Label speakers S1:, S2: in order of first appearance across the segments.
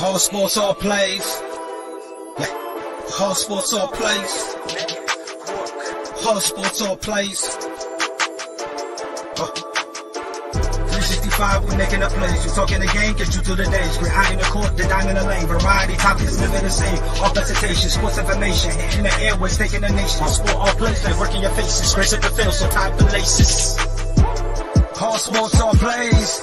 S1: All sports, all plays. Yeah. All sports, all plays. All sports, all plays. 365, we making a plays. You talking the game, get you through the days. We're high in the court, the dime in the lane. Variety, topics, living the same. All presentation, sports information. In the airways, taking the nation. All sport, all plays, they work in your faces. Grace at the field, so tie the laces. All sports, all plays.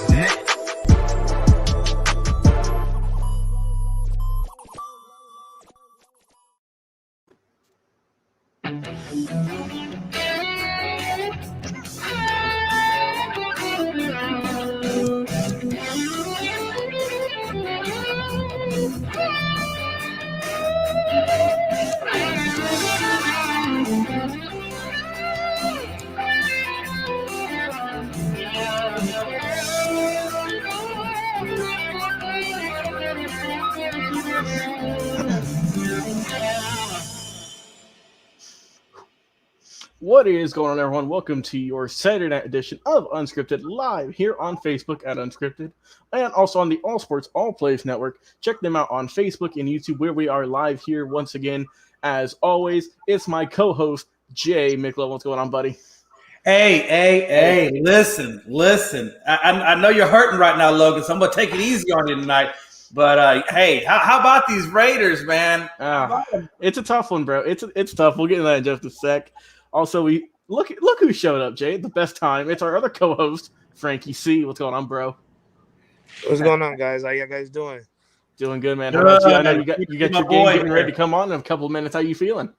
S2: What is going on, everyone? Welcome to your Saturday night edition of Unscripted, live here on Facebook at Unscripted, and also on the All Sports All Plays Network. Check them out on Facebook and YouTube, where we are live here once again. As always, it's my co-host, Jay McLovin. What's going on, buddy?
S3: Hey, listen. I know you're hurting right now, Logan, so I'm going to take it easy on you tonight. But, hey, how about these Raiders, man?
S2: It's a tough one, bro. It's tough. We'll get into that in just a sec. Also, we look who showed up, Jay, at the best time. It's our other co-host, Frankie C. What's going on, bro?
S4: What's going on, guys? How you guys doing?
S2: Doing good, man. How about you? I know you got your game getting ready to come on in a couple of minutes. How you feeling?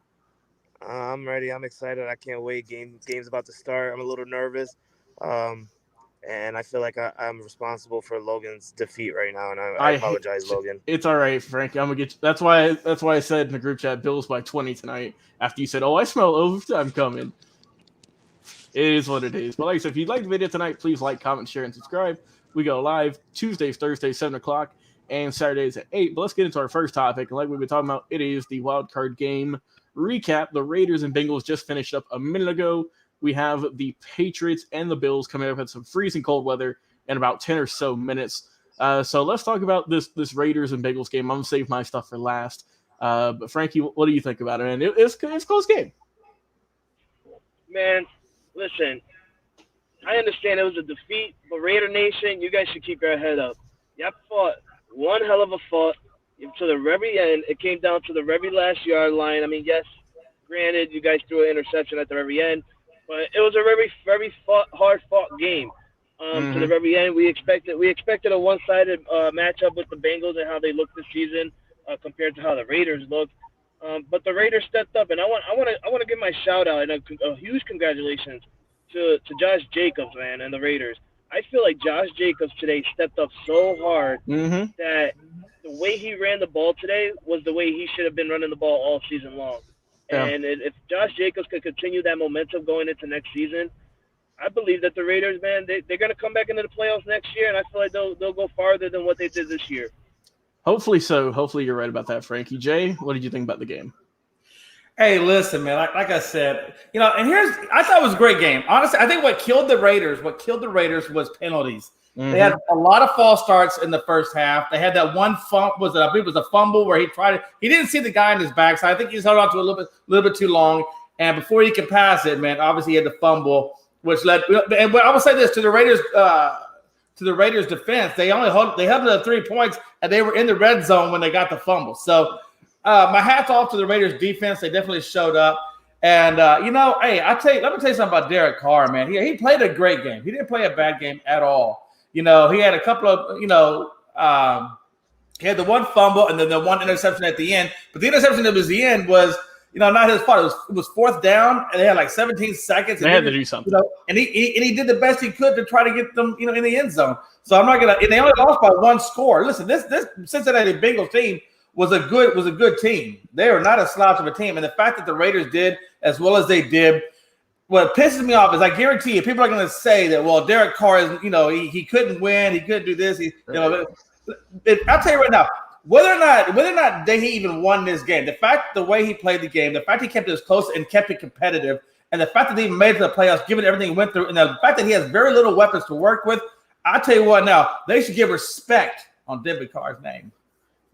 S4: I'm ready. I'm excited. I can't wait. Game's about to start. I'm a little nervous, and I feel like I'm responsible for Logan's defeat right now, and I apologize, Logan.
S2: It's all right, Frankie. I'm gonna get you. That's why I said in the group chat, Bills by 20 tonight. After you said, "Oh, I smell overtime coming." It is what it is. But like I said, if you like the video tonight, please like, comment, share, and subscribe. We go live Tuesdays, Thursdays, 7 o'clock, and Saturdays at 8. But let's get into our first topic. And like we've been talking about, it is the wild card game recap. The Raiders and Bengals just finished up a minute ago. We have the Patriots and the Bills coming up in some freezing cold weather in about 10 or so minutes. So let's talk about this Raiders and Bengals game. I'm going to save my stuff for last. But Frankie, what do you think about it? And it's a close game.
S5: Man, listen, I understand it was a defeat, but Raider Nation, you guys should keep your head up. Y'all fought one hell of a fight to the very end. It came down to the very last yard line. I mean, yes, granted, you guys threw an interception at the very end, but it was a very, very hard-fought game. To the very end, we expected a one-sided matchup with the Bengals and how they looked this season compared to how the Raiders looked. But the Raiders stepped up, and I want to give my shout out and a huge congratulations to Josh Jacobs, man, and the Raiders. I feel like Josh Jacobs today stepped up so hard that the way he ran the ball today was the way he should have been running the ball all season long. Yeah. And if Josh Jacobs could continue that momentum going into next season, I believe that the Raiders, man, they're going to come back into the playoffs next year, and I feel like they'll go farther than what they did this year.
S2: Hopefully so. Hopefully you're right about that, Frankie. Jay, what did you think about the game?
S3: Hey, listen, man, like I said, I thought it was a great game. Honestly, I think what killed the Raiders was penalties. They had a lot of false starts in the first half. They had that one fumble, I believe it was a fumble where he didn't see the guy in his back, so I think he just held on to it a little bit too long. And before he could pass it, man, obviously he had the fumble, which led. And I will say this to the Raiders' defense, they held to 3 points, and they were in the red zone when they got the fumble. So my hat's off to the Raiders' defense. They definitely showed up. And hey, let me tell you something about Derek Carr, man. He played a great game. He didn't play a bad game at all. He had a couple of, he had the one fumble and then the one interception at the end. But the interception that was the end was, not his fault. It was fourth down, and they had like 17 seconds.
S2: They had to do something.
S3: And he did the best he could to try to get them, in the end zone. So I'm not gonna. And they only lost by one score. Listen, this Cincinnati Bengals team was a good team. They are not a slouch of a team, and the fact that the Raiders did as well as they did. What pisses me off is I guarantee you people are going to say that, well, Derek Carr is, he couldn't win, he couldn't do this. I'll tell you right now, whether or not he even won this game, the way he played the game, the fact he kept it close and kept it competitive, and the fact that they made it to the playoffs, given everything he went through, and the fact that he has very little weapons to work with, I'll tell you what now, they should give respect on David Carr's name.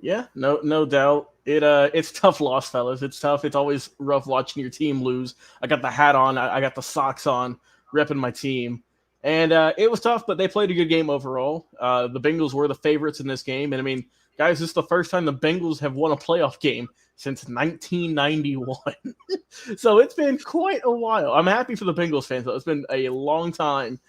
S2: Yeah, no doubt. It's tough loss, fellas. It's tough. It's always rough watching your team lose. I got the hat on. I got the socks on, repping my team. And it was tough, but they played a good game overall. The Bengals were the favorites in this game. And, I mean, guys, this is the first time the Bengals have won a playoff game since 1991. So it's been quite a while. I'm happy for the Bengals fans, though. It's been a long time.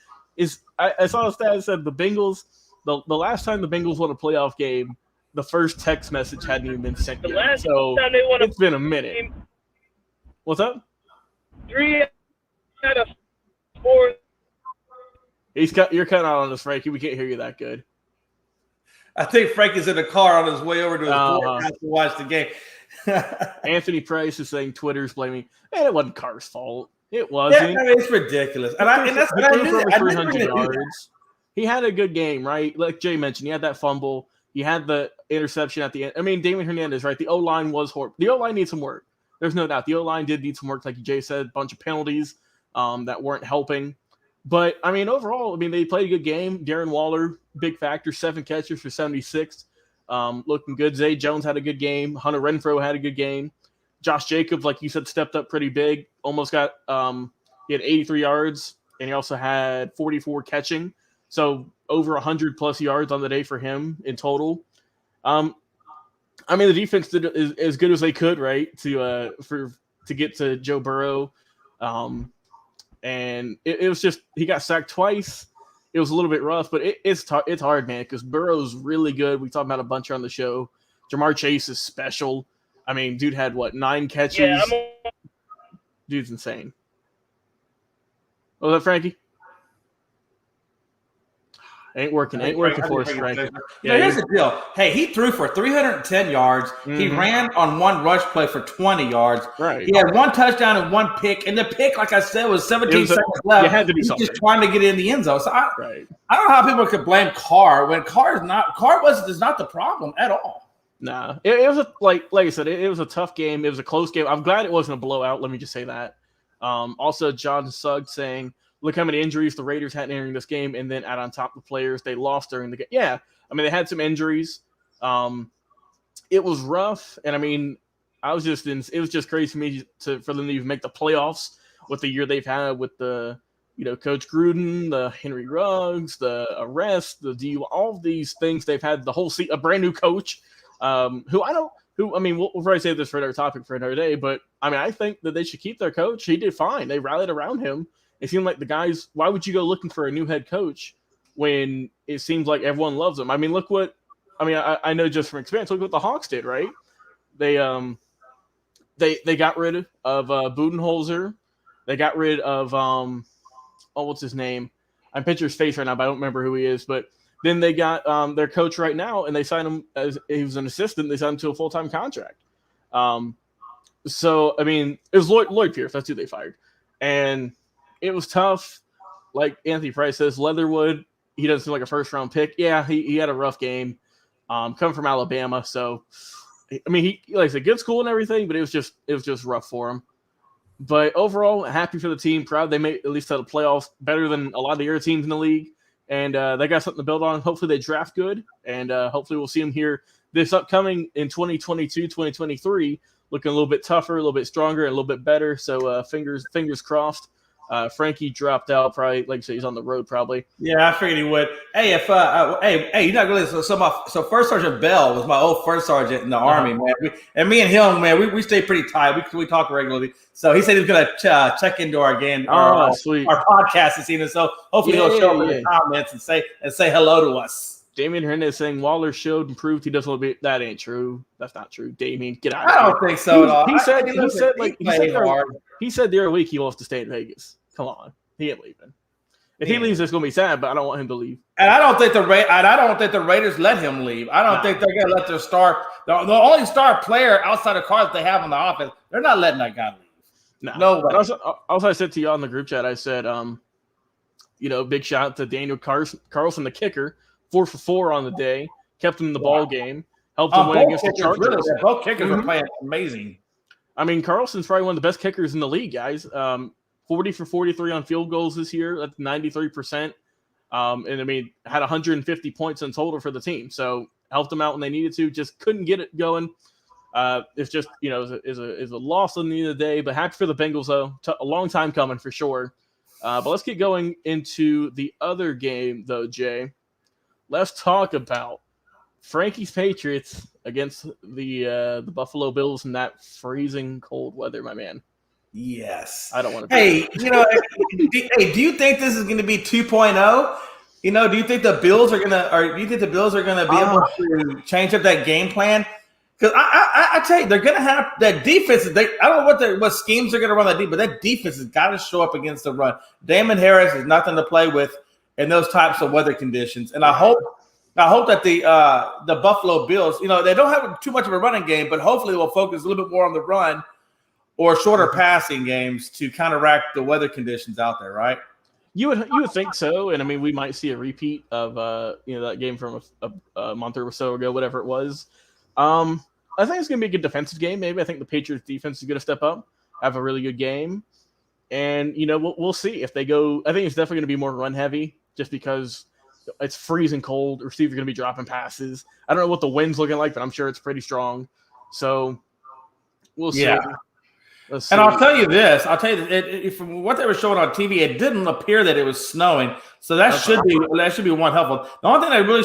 S2: I saw a stat that said the Bengals, the last time the Bengals won a playoff game, the first text message hadn't even been sent yet. So it's been a minute. Game, what's up?
S5: 3 out of 4.
S2: You're cutting out on us, Frankie. We can't hear you that good.
S3: I think Frankie's in the car on his way over to his courthouse to watch the game.
S2: Anthony Price is saying Twitter's blaming. Man, it wasn't Carr's fault. It wasn't.
S3: Yeah, I mean, it's ridiculous. And that's what I knew.
S2: 300 yards. He had a good game, right? Like Jay mentioned, he had that fumble. He had the interception at the end. I mean, Damon Hernandez, right? The O-line was horrible. The O-line needs some work. There's no doubt. The O-line did need some work, like Jay said. A bunch of penalties that weren't helping. But, I mean, overall, they played a good game. Darren Waller, big factor, 7 catches for 76. Looking good. Zay Jones had a good game. Hunter Renfrow had a good game. Josh Jacobs, like you said, stepped up pretty big. Almost got he had 83 yards, and he also had 44 catching. So over 100-plus yards on the day for him in total. The defense did as good as they could, right, to get to Joe Burrow. And it was just he got sacked twice. It was a little bit rough, but it's hard, man, because Burrow's really good. We talked about a bunch on the show. Jamar Chase is special. I mean, dude had, 9 catches? Yeah, dude's insane. Was that Frankie? Ain't working for us, Frankie.
S3: Yeah, here's the deal. Hey, he threw for 310 yards. Mm-hmm. He ran on 1 rush play for 20 yards.
S2: Right.
S3: He had 1 touchdown and 1 pick. And the pick, like I said, was 17 seconds left.
S2: It had to be something.
S3: Just trying to get in the end zone. So I don't know how people could blame Carr when Carr is not the problem at all.
S2: Nah. It was like I said, it was a tough game. It was a close game. I'm glad it wasn't a blowout. Let me just say that. Also, John Sugg saying, look how many injuries the Raiders had entering this game, and then add on top the players they lost during the game. Yeah, they had some injuries. It was rough, and it was just crazy to me for them to even make the playoffs with the year they've had with the Coach Gruden, the Henry Ruggs, the arrest, the DUI, all of these things they've had the whole season. A brand new coach, we'll probably save this for another topic for another day. But I think that they should keep their coach. He did fine. They rallied around him. It seemed like the guys, why would you go looking for a new head coach when it seems like everyone loves him? I know just from experience, look what the Hawks did, right? They got rid of Budenholzer. They got rid of, what's his name? I'm picturing his face right now, but I don't remember who he is. But then they got their coach right now, and they signed him as he was an assistant. They signed him to a full-time contract. It was Lloyd Pierce. That's who they fired. And it was tough. Like Anthony Price says, Leatherwood, he doesn't seem like a first-round pick. Yeah, he had a rough game. Coming from Alabama, so he like a good school and everything, but it was just rough for him. But overall, happy for the team. Proud they made at least to the playoffs, better than a lot of the other teams in the league, and they got something to build on. Hopefully they draft good, and hopefully we'll see them here this upcoming in 2022, 2023, looking a little bit tougher, a little bit stronger, and a little bit better. So fingers crossed. Frankie dropped out, probably, like I said, he's on the road probably.
S3: Yeah, I figured he would. Hey, you're not really so First Sergeant Bell was my old first sergeant in the Army, man. Me and him, man, we stay pretty tight. We talk regularly. So he said he was going to check into our podcast this evening. So hopefully he'll show up in the comments and say hello to us.
S2: Damian Hernandez saying Waller showed and proved he doesn't want to be. That ain't true. That's not true. Damian, get out.
S3: I don't think so at all.
S2: He said the other week he wants to stay in Vegas. Come on, he ain't leaving. If he leaves, it's gonna be sad. But I don't want him to leave.
S3: And I don't think the Raiders let him leave. I don't think they're gonna let their the only star player outside of Carr that they have on the offense. They're not letting that guy leave. No way.
S2: Also, I said to you on the group chat, I said, big shout out to Daniel Carlson, the kicker, 4 for 4 on the day, kept him in the ball game, helped him win against the Chargers.
S3: Really, both kickers are playing amazing.
S2: Carlson's probably one of the best kickers in the league, guys. 40 for 43 on field goals this year. That's 93%. Had 150 points in total for the team. So helped them out when they needed to, just couldn't get it going. It's just, is a loss on the end of the day, but happy for the Bengals, though. A long time coming for sure. But let's get going into the other game, though, Jay. Let's talk about Frankie's Patriots against the Buffalo Bills in that freezing cold weather, my man.
S3: Yes.
S2: I don't want to.
S3: Hey, do you think this is going to be 2.0? Do you think the Bills are going to be able to change up that game plan? Because I tell you, they're going to have that defense. I don't know what schemes they're going to run that deep, but that defense has got to show up against the run. Damon Harris is nothing to play with in those types of weather conditions. And I hope that the Buffalo Bills, they don't have too much of a running game, but hopefully they'll focus a little bit more on the run or shorter passing games to counteract the weather conditions out there, right?
S2: You would think so, and I mean we might see a repeat of that game from a month or so ago, whatever it was. I think it's going to be a good defensive game. Maybe I think the Patriots defense is going to step up, have a really good game, and we'll see if they go. I think it's definitely going to be more run heavy, just because it's freezing cold. Receivers are going to be dropping passes. I don't know what the wind's looking like, but I'm sure it's pretty strong. So we'll see.
S3: Yeah. And I'll tell you this. From what they were showing on TV, it didn't appear that it was snowing. So that should be one helpful. The only thing that really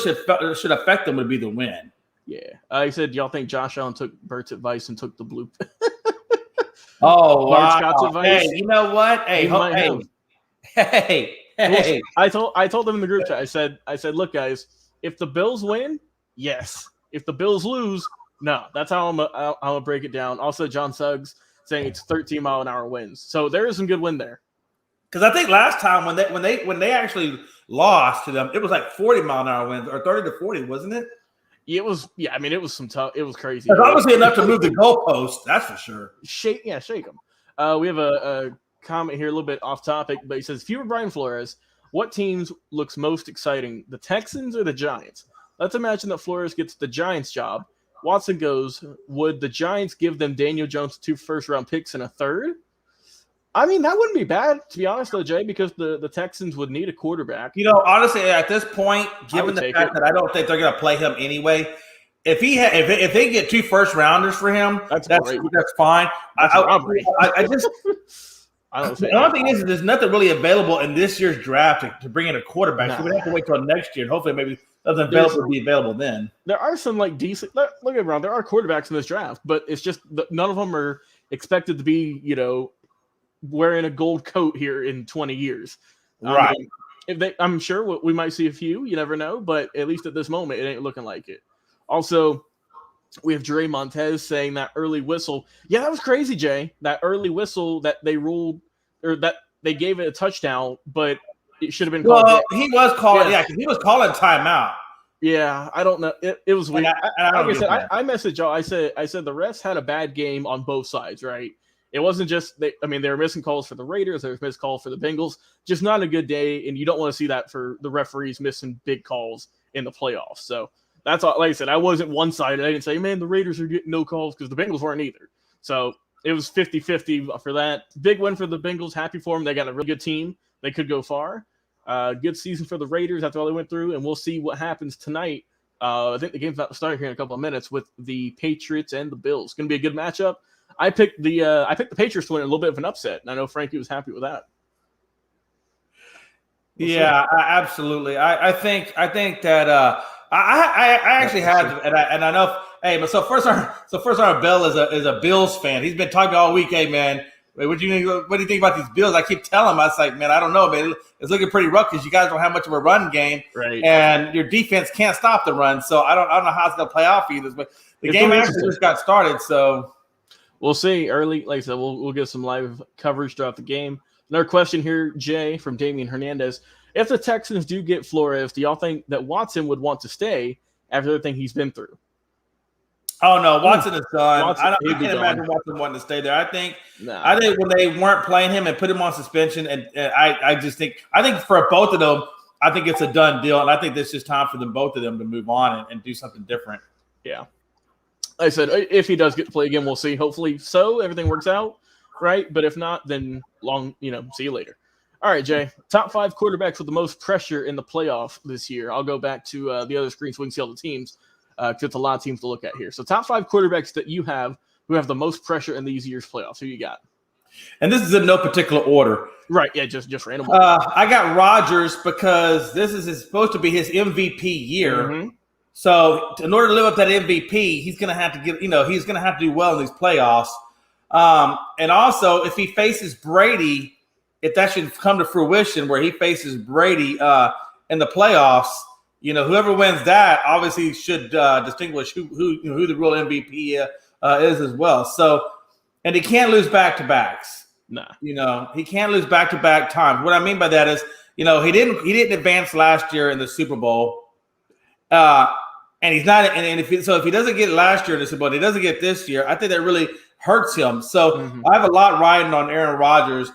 S3: should affect them would be the wind.
S2: Yeah. He said, y'all think Josh Allen took Bert's advice and took the blue?
S3: Oh, wow.
S2: Scott's advice?
S3: Hey, you know what? Hey.
S2: I told them in the group chat. I said, look, guys, if the Bills win, yes. If the Bills lose, no. That's how I'm gonna break it down. Also, John Suggs saying it's 13-mile-an-hour winds. So there is some good wind there.
S3: Because I think last time when they actually lost to them, it was like 40-mile-an-hour winds or 30 to 40, wasn't it?
S2: It was, I mean, it was some tough. It was crazy.
S3: It's obviously enough to move the goalpost. That's for sure.
S2: Shake them. We have a comment here, a little bit off topic, but he says, if you were Brian Flores, what teams looks most exciting, the Texans or the Giants? Let's imagine that Flores gets the Giants job. Watson goes, would the Giants give them Daniel Jones 2 first-round picks and a third? I mean, that wouldn't be bad, to be honest, though, Jay, because the Texans would need a quarterback.
S3: Honestly, at this point, given the fact that I don't think they're going to play him anyway, if they get 2 first-rounders for him, that's fine. The only thing is that there's nothing really available in this year's draft to bring in a quarterback. So we have to wait till next year, and hopefully maybe something will be available then. There
S2: are some decent. Look around. There are quarterbacks in this draft, but it's just none of them are expected to be wearing a gold coat here in 20 years.
S3: Right.
S2: I'm sure we might see a few. You never know, but at least at this moment, it ain't looking like it. Also, we have Dre Montez saying that early whistle. Yeah, that was crazy, Jay. That early whistle that they ruled, or that they gave it a touchdown, but it should have been called.
S3: Well, he was calling. Yeah, he was calling timeout.
S2: Yeah, I don't know. It was weird.
S3: I
S2: messaged y'all. I said the refs had a bad game on both sides, right? It wasn't just they were missing calls for the Raiders. There was missed calls for the Bengals. Just not a good day, and you don't want to see that for the referees missing big calls in the playoffs. So that's all. Like I said, I wasn't one-sided. I didn't say, man, the Raiders are getting no calls because the Bengals weren't either. So it was 50-50 for that. Big win for the Bengals. Happy for them. They got a really good team. They could go far. Good season for the Raiders after all they went through, and we'll see what happens tonight. I think the game's about to start here in a couple of minutes with the Patriots and the Bills. It's going to be a good matchup. I picked the Patriots to win a little bit of an upset, and I know Frankie was happy with that.
S3: Absolutely. I think that I actually had, and I know. Hey, but so first our Bell is a Bills fan. He's been talking all week. Hey, man, what do you think about these Bills? I keep telling him, I was like, man, I don't know, man. It's looking pretty rough because you guys don't have much of a run game,
S2: right?
S3: And your defense can't stop the run. So I don't know how it's gonna play out for you. But the game actually just got started, so
S2: we'll see. Early, like I said, we'll get some live coverage throughout the game. Another question here, Jay, from Damian Hernandez. If the Texans do get Flores, do y'all think that Watson would want to stay after everything he's been through?
S3: Oh no, Watson is done. I can't imagine Watson wanting to stay there. I think when they weren't playing him and put him on suspension, and I think for both of them, I think it's a done deal, and I think it's just time for both of them to move on and do something different.
S2: Yeah, like I said, if he does get to play again, we'll see. Hopefully, so everything works out right. But if not, then see you later. All right, Jay. Top 5 quarterbacks with the most pressure in the playoff this year. I'll go back to the other screen so we can see all the teams. because it's a lot of teams to look at here. So top 5 quarterbacks that you have who have the most pressure in these year's playoffs. Who you got?
S3: And this is in no particular order.
S2: Right, yeah, just random.
S3: I got Rodgers because this is supposed to be his MVP year.
S2: Mm-hmm.
S3: So in order to live up that MVP, he's going to have to he's going to have to do well in these playoffs. And also, if he faces Brady, if that should come to fruition, where he faces Brady in the playoffs, whoever wins that obviously should distinguish who the real MVP is as well. So, and he can't lose back-to-backs.
S2: Nah.
S3: He can't lose back-to-back times. What I mean by that is, he didn't advance last year in the Super Bowl. And he's not, and if he doesn't get it last year in the Super Bowl, he doesn't get this year, I think that really hurts him. So I have a lot riding on Aaron Rodgers.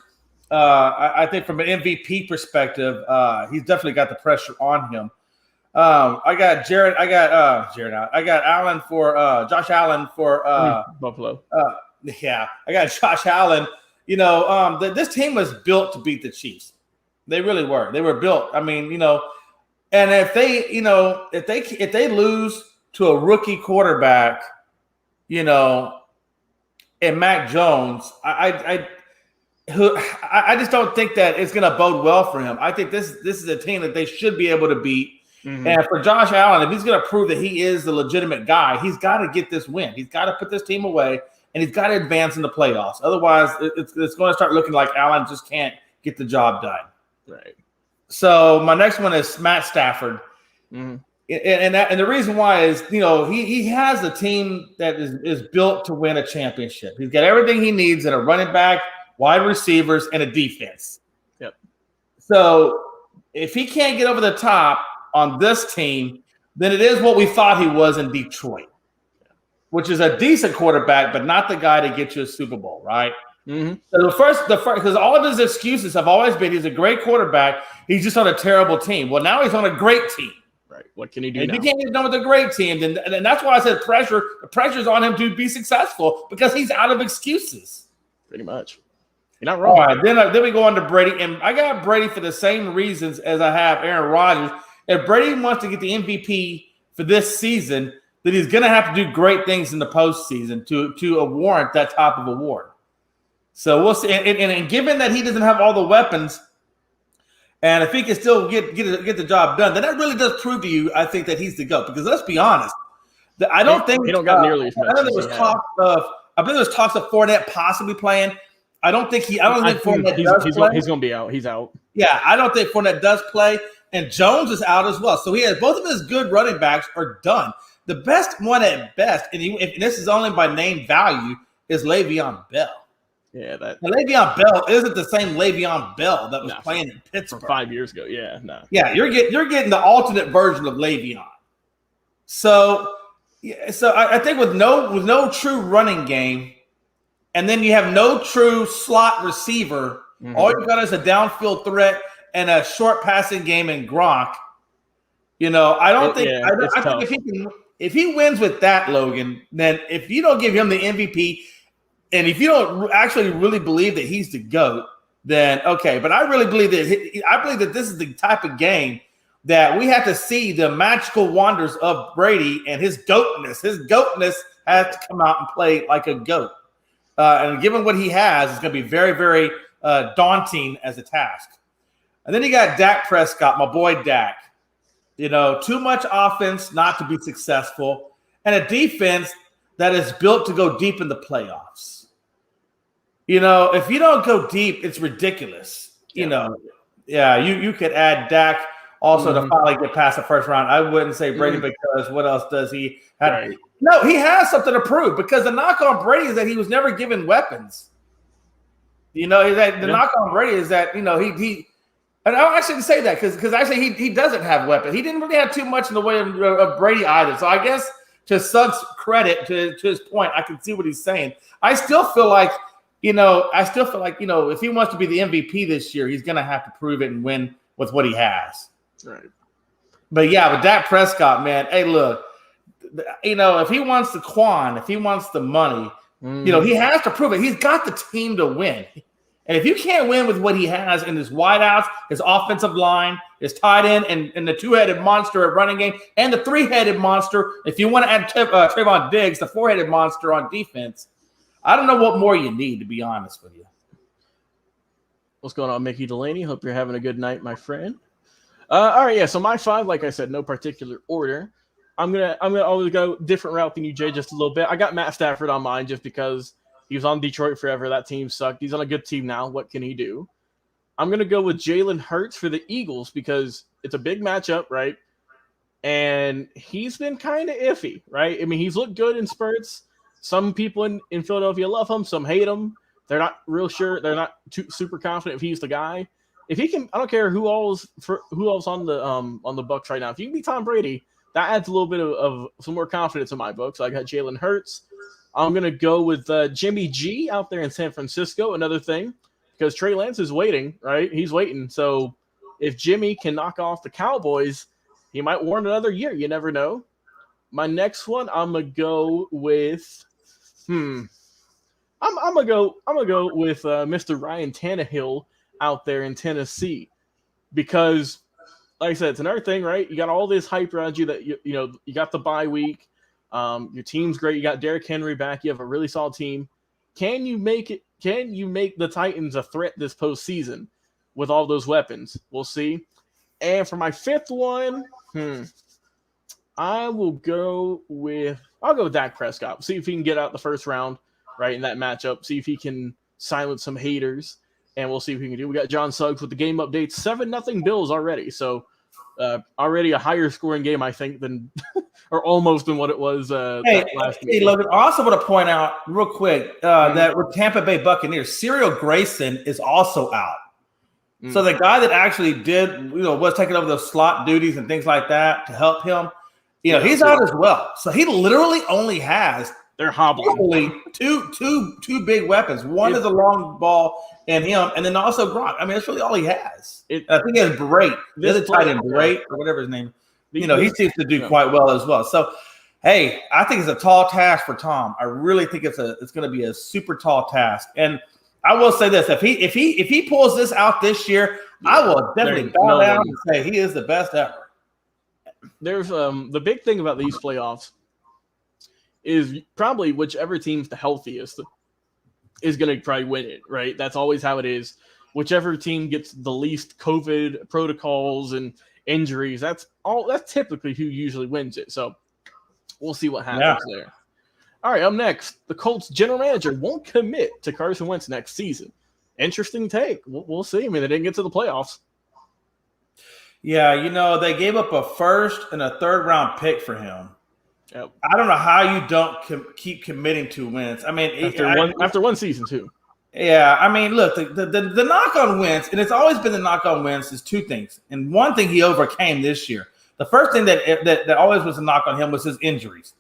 S3: I think from an MVP perspective, he's definitely got the pressure on him. I got Allen for Josh Allen for
S2: Buffalo.
S3: I got Josh Allen. This team was built to beat the Chiefs. They really were. They were built. I mean, and if they lose to a rookie quarterback, and Mac Jones, I just don't think that it's going to bode well for him. I think this is a team that they should be able to beat. Mm-hmm. And for Josh Allen, if he's going to prove that he is the legitimate guy, he's got to get this win. He's got to put this team away, and he's got to advance in the playoffs. Otherwise, it's going to start looking like Allen just can't get the job done.
S2: Right.
S3: So my next one is Matt Stafford.
S2: Mm-hmm.
S3: And the reason why is, he has a team that is built to win a championship. He's got everything he needs in a running back, wide receivers, and a defense.
S2: Yep.
S3: So if he can't get over the top on this team, then it is what we thought he was in Detroit, which is a decent quarterback, but not the guy to get you a Super Bowl, right?
S2: Mm-hmm.
S3: So the first, because all of his excuses have always been he's a great quarterback, he's just on a terrible team. Well, now he's on a great team.
S2: Right. What can he do
S3: if
S2: now?
S3: he can't get done with a great team, then that's why I said pressure. The pressure's on him to be successful because he's out of excuses.
S2: Pretty much. You're not wrong.
S3: All right, then we go on to Brady, and I got Brady for the same reasons as I have Aaron Rodgers. If Brady wants to get the MVP for this season, then he's going to have to do great things in the postseason to warrant that type of award. So we'll see. And given that he doesn't have all the weapons, and if he can still get the job done, then that really does prove to you, I think, that he's the GOAT. Because let's be honest, I don't think
S2: he don't got nearly as much.
S3: I believe there was talks of Fournette possibly playing. I don't think Fournette does play.
S2: He's going to be out. He's out.
S3: Yeah, I don't think Fournette does play, and Jones is out as well. So he has both of his good running backs are done. The best one at best, and this is only by name value, is Le'Veon Bell.
S2: Yeah,
S3: Le'Veon Bell isn't the same Le'Veon Bell that was playing in Pittsburgh
S2: from 5 years ago. Yeah, no.
S3: Yeah, you're getting the alternate version of Le'Veon. So I think with no true running game, and then you have no true slot receiver, all you've got is a downfield threat and a short passing game in Gronk. I don't think I think if he wins with that, Logan, then if you don't give him the MVP. And if you don't actually really believe that he's the GOAT, then okay. But I really believe that this is the type of game that we have to see the magical wonders of Brady and his GOATness. His GOATness has to come out and play like a GOAT. And given what he has, it's going to be very, very daunting as a task. And then you got Dak Prescott, my boy Dak. Too much offense not to be successful, and a defense that is built to go deep in the playoffs. If you don't go deep, it's ridiculous. You could add Dak also to finally get past the first round. I wouldn't say Brady because what else does he have? Right. No, he has something to prove because the knock on Brady is that he was never given weapons. Knock on Brady is that, he and I shouldn't say that because actually he doesn't have weapons. He didn't really have too much in the way of Brady either. So I guess to Suggs' credit, to his point, I can see what he's saying. I still feel like, if he wants to be the MVP this year, he's going to have to prove it and win with what he has.
S2: Right.
S3: But yeah, with Dak Prescott, man, hey, look, if he wants the if he wants the money, he has to prove it. He's got the team to win. And if you can't win with what he has in his wideouts, his offensive line, his tight end, and the two-headed monster at running game, and the three-headed monster, if you want to add Trayvon Diggs, the four-headed monster on defense, I don't know what more you need, to be honest with you.
S2: What's going on, Mickey Delaney? Hope you're having a good night, my friend. All right, yeah. So my 5, like I said, no particular order. I'm gonna always go different route than you, Jay, just a little bit. I got Matt Stafford on mine just because he was on Detroit forever. That team sucked. He's on a good team now. What can he do? I'm gonna go with Jalen Hurts for the Eagles because it's a big matchup, right? And he's been kind of iffy, right? I mean, he's looked good in spurts. Some people in Philadelphia love him. Some hate him. They're not real sure. They're not super confident if he's the guy. If he can, I don't care who else on the Bucks right now. If you can be Tom Brady, that adds a little bit of some more confidence in my book. So I got Jalen Hurts. I'm gonna go with Jimmy G out there in San Francisco. Another thing, because Trey Lance is waiting, right? He's waiting. So if Jimmy can knock off the Cowboys, he might warrant another year. You never know. My next one, I'm gonna go with. I'm gonna go with Mr. Ryan Tannehill out there in Tennessee because, like I said, it's another thing, right? You got all this hype around you that you got the bye week. Your team's great. You got Derrick Henry back. You have a really solid team. Can you make it? Can you make the Titans a threat this postseason with all those weapons? We'll see. And for my 5th one, I'll go with Dak Prescott. See if he can get out the first round. Right, in that matchup, see if he can silence some haters, and we'll see if he can do. We got John Suggs with the game update, 7-0 Bills already, so already a higher scoring game, I think, than or almost than what it was last week.
S3: Hey, Logan, I also want to point out real quick that with Tampa Bay Buccaneers, Cyril Grayson is also out. So the guy that actually did, was taking over the slot duties and things like that to help him, he's out as well. So he literally only has.
S2: They're hobbling.
S3: Two big weapons. One is a long ball and him, and then also Gronk. I mean, that's really all he has. I think he has Brait. The other tight end, Brait, or whatever his name. He seems to do quite well as well. So, hey, I think it's a tall task for Tom. I really think it's going to be a super tall task. And I will say this: if he pulls this out this year, I will definitely bow down and say he is the best ever.
S2: There's the big thing about these playoffs is probably whichever team's the healthiest is going to probably win it, right? That's always how it is. Whichever team gets the least COVID protocols and injuries, that's typically who usually wins it. So we'll see what happens there. All right, up next, the Colts general manager won't commit to Carson Wentz next season. Interesting take. We'll see. I mean, they didn't get to the playoffs.
S3: Yeah, they gave up a 1st and a 3rd round pick for him. Yep. I don't know how you don't keep committing to Wentz. I mean,
S2: after one season too.
S3: Yeah, I mean, look, the knock on Wentz, and it's always been the knock on Wentz, is 2 things, and one thing he overcame this year. The first thing that always was a knock on him was his injuries,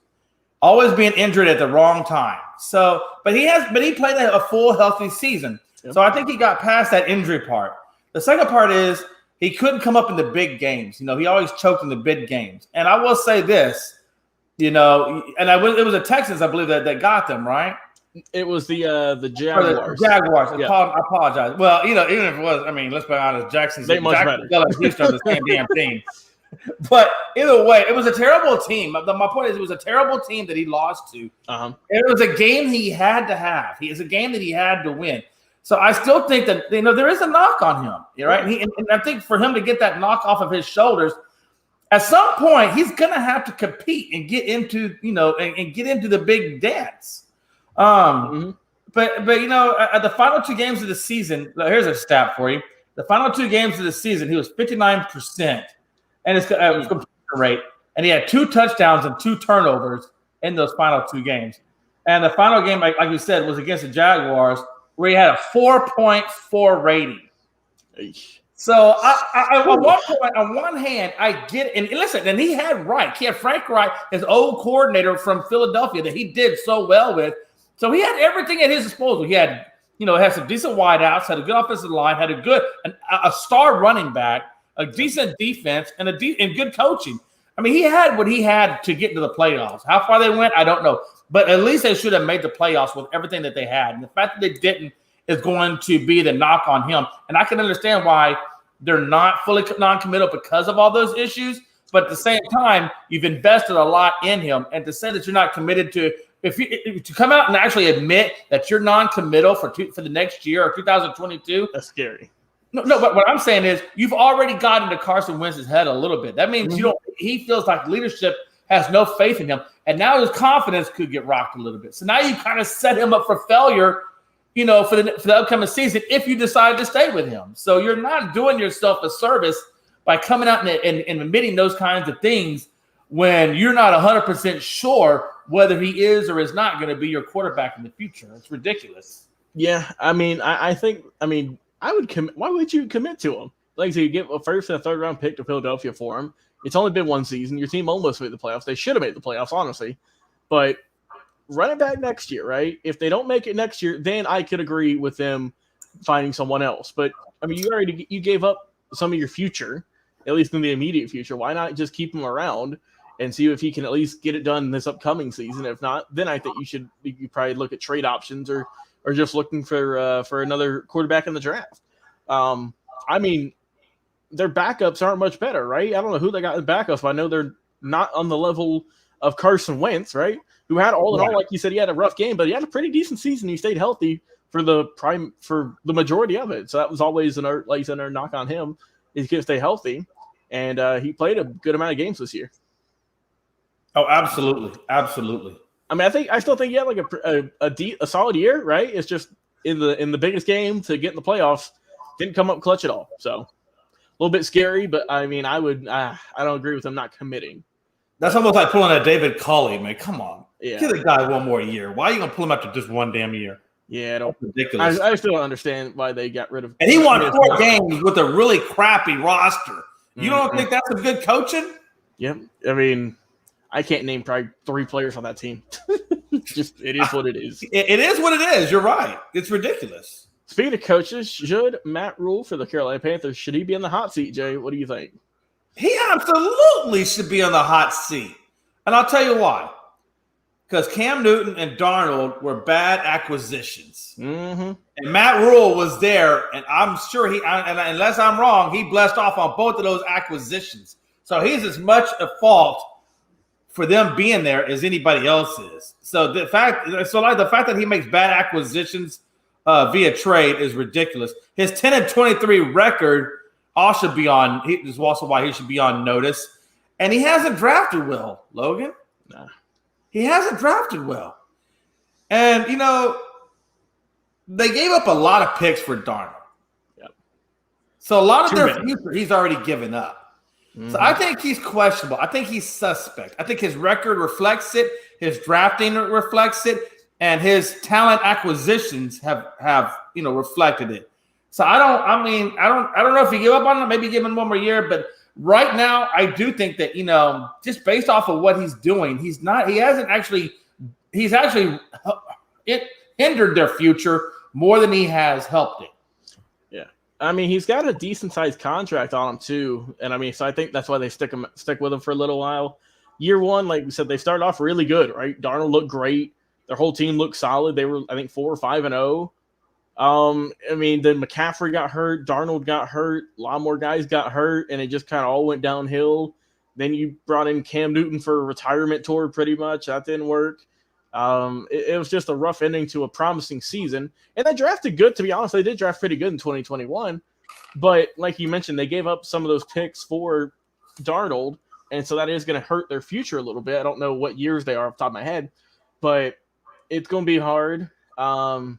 S3: always being injured at the wrong time. So, but he played a full healthy season. Yep. So I think he got past that injury part. The second part is he couldn't come up in the big games. He always choked in the big games. And I will say this. It was the Texans, I believe, that got them, right?
S2: It was the Jaguars.
S3: The Jaguars. Yeah. I apologize. Well, even if it was, I mean, let's be honest, Jackson's much better. Houston are the same damn team. But either way, it was a terrible team. My point is, it was a terrible team that he lost to. Uh-huh. It was a game he had to have. It's a game that he had to win. So I still think that there is a knock on him, right? And I think for him to get that knock off of his shoulders. At some point, he's going to have to compete and get into, and get into the big dance. But at the final 2 games of the season, here's a stat for you. The final 2 games of the season, he was 59%, and his completion rate, and he had 2 touchdowns and 2 turnovers in those final 2 games. And the final game, like you said, was against the Jaguars, where he had a 4.4 rating. So on one hand, I get it. And listen, and he had Reich. He had Frank Reich, his old coordinator from Philadelphia that he did so well with. So he had everything at his disposal. He had, had some decent wideouts, had a good offensive line, had a star running back, a decent defense, and good coaching. I mean, he had what he had to get into the playoffs. How far they went, I don't know. But at least they should have made the playoffs with everything that they had. And the fact that they didn't is going to be the knock on him. And I can understand why they're not fully non-committal because of all those issues. But at the same time, you've invested a lot in him. And to say that you're not committed to to come out and actually admit that you're non-committal for the next year or 2022,
S2: that's scary.
S3: No, but what I'm saying is you've already gotten into Carson Wentz's head a little bit. That means he feels like leadership has no faith in him. And now his confidence could get rocked a little bit. So now you kind of set him up for failure, for the upcoming season if you decide to stay with him. So you're not doing yourself a service by coming out and admitting those kinds of things when you're not 100% sure whether he is or is not going to be your quarterback in the future. It's ridiculous.
S2: Yeah, I mean, I think I would commit. Why would you commit to him? Like, so you get a first and a third round pick to Philadelphia for him. It's only been one season. Your team almost made the playoffs. They should have made the playoffs, honestly. But run it back next year, right? If they don't make it next year, then I could agree with them finding someone else. But I mean, you gave up some of your future, at least in the immediate future. Why not just keep him around and see if he can at least get it done this upcoming season? If not, then I think you probably look at trade options or just looking for another quarterback in the draft. I mean, their backups aren't much better, right? I don't know who they got in backups, but I know they're not on the level of Carson Wentz, right? Who had all in all, like you said, he had a rough game, but he had a pretty decent season. He stayed healthy for the majority of it. So that was always like you said, a knock on him. He's going to stay healthy, and he played a good amount of games this year.
S3: Oh, absolutely, absolutely.
S2: I mean, I still think he had like a solid year, right? It's just in the biggest game to get in the playoffs, didn't come up clutch at all. So a little bit scary, but I mean, I don't agree with him not committing.
S3: That's almost like pulling a David Culley, man. Come on,
S2: yeah.
S3: Give the guy one more year. Why are you gonna pull him after just one damn year?
S2: Yeah,
S3: That's ridiculous.
S2: I still don't understand why they got rid of.
S3: And he won 4 games with a really crappy roster. You don't think that's a good coaching?
S2: Yep. I mean, I can't name probably 3 players on that team. Just it is what it is.
S3: It is what it is. You're right. It's ridiculous.
S2: Speaking of coaches, should Matt Rule for the Carolina Panthers, should he be in the hot seat, Jay? What do you think?
S3: He absolutely should be on the hot seat. And I'll tell you why. Because Cam Newton and Darnold were bad acquisitions.
S2: Mm-hmm.
S3: And Matt Rule was there, and I'm sure unless I'm wrong, he blessed off on both of those acquisitions. So he's as much at fault for them being there as anybody else is. So the fact that he makes bad acquisitions via trade is ridiculous. His 10-23 record should be on. Is also why he should be on notice. And he hasn't drafted well, Logan.
S2: Nah.
S3: He hasn't drafted well. And they gave up a lot of picks for Darnold.
S2: Yep.
S3: So a lot of their future he's already given up.
S2: Mm-hmm.
S3: So I think he's questionable. I think he's suspect. I think his record reflects it. His drafting reflects it. And his talent acquisitions have reflected it. So I don't know if you give up on him, maybe give him one more year, but right now I do think that, just based off of what he's doing, he's actually hindered their future more than he has helped it.
S2: Yeah. I mean, he's got a decent sized contract on him too. And I mean, so I think that's why they stick with him for a little while. Year one, like we said, they started off really good, right? Darnold looked great. Their whole team looked solid. They were, I think, 4 or 5-0. I mean, then McCaffrey got hurt. Darnold got hurt. A lot more guys got hurt, and it just kind of all went downhill. Then you brought in Cam Newton for a retirement tour pretty much. That didn't work. It was just a rough ending to a promising season. And they drafted good, to be honest. They did draft pretty good in 2021. But like you mentioned, they gave up some of those picks for Darnold, and so that is going to hurt their future a little bit. I don't know what years they are off the top of my head, but it's going to be hard. I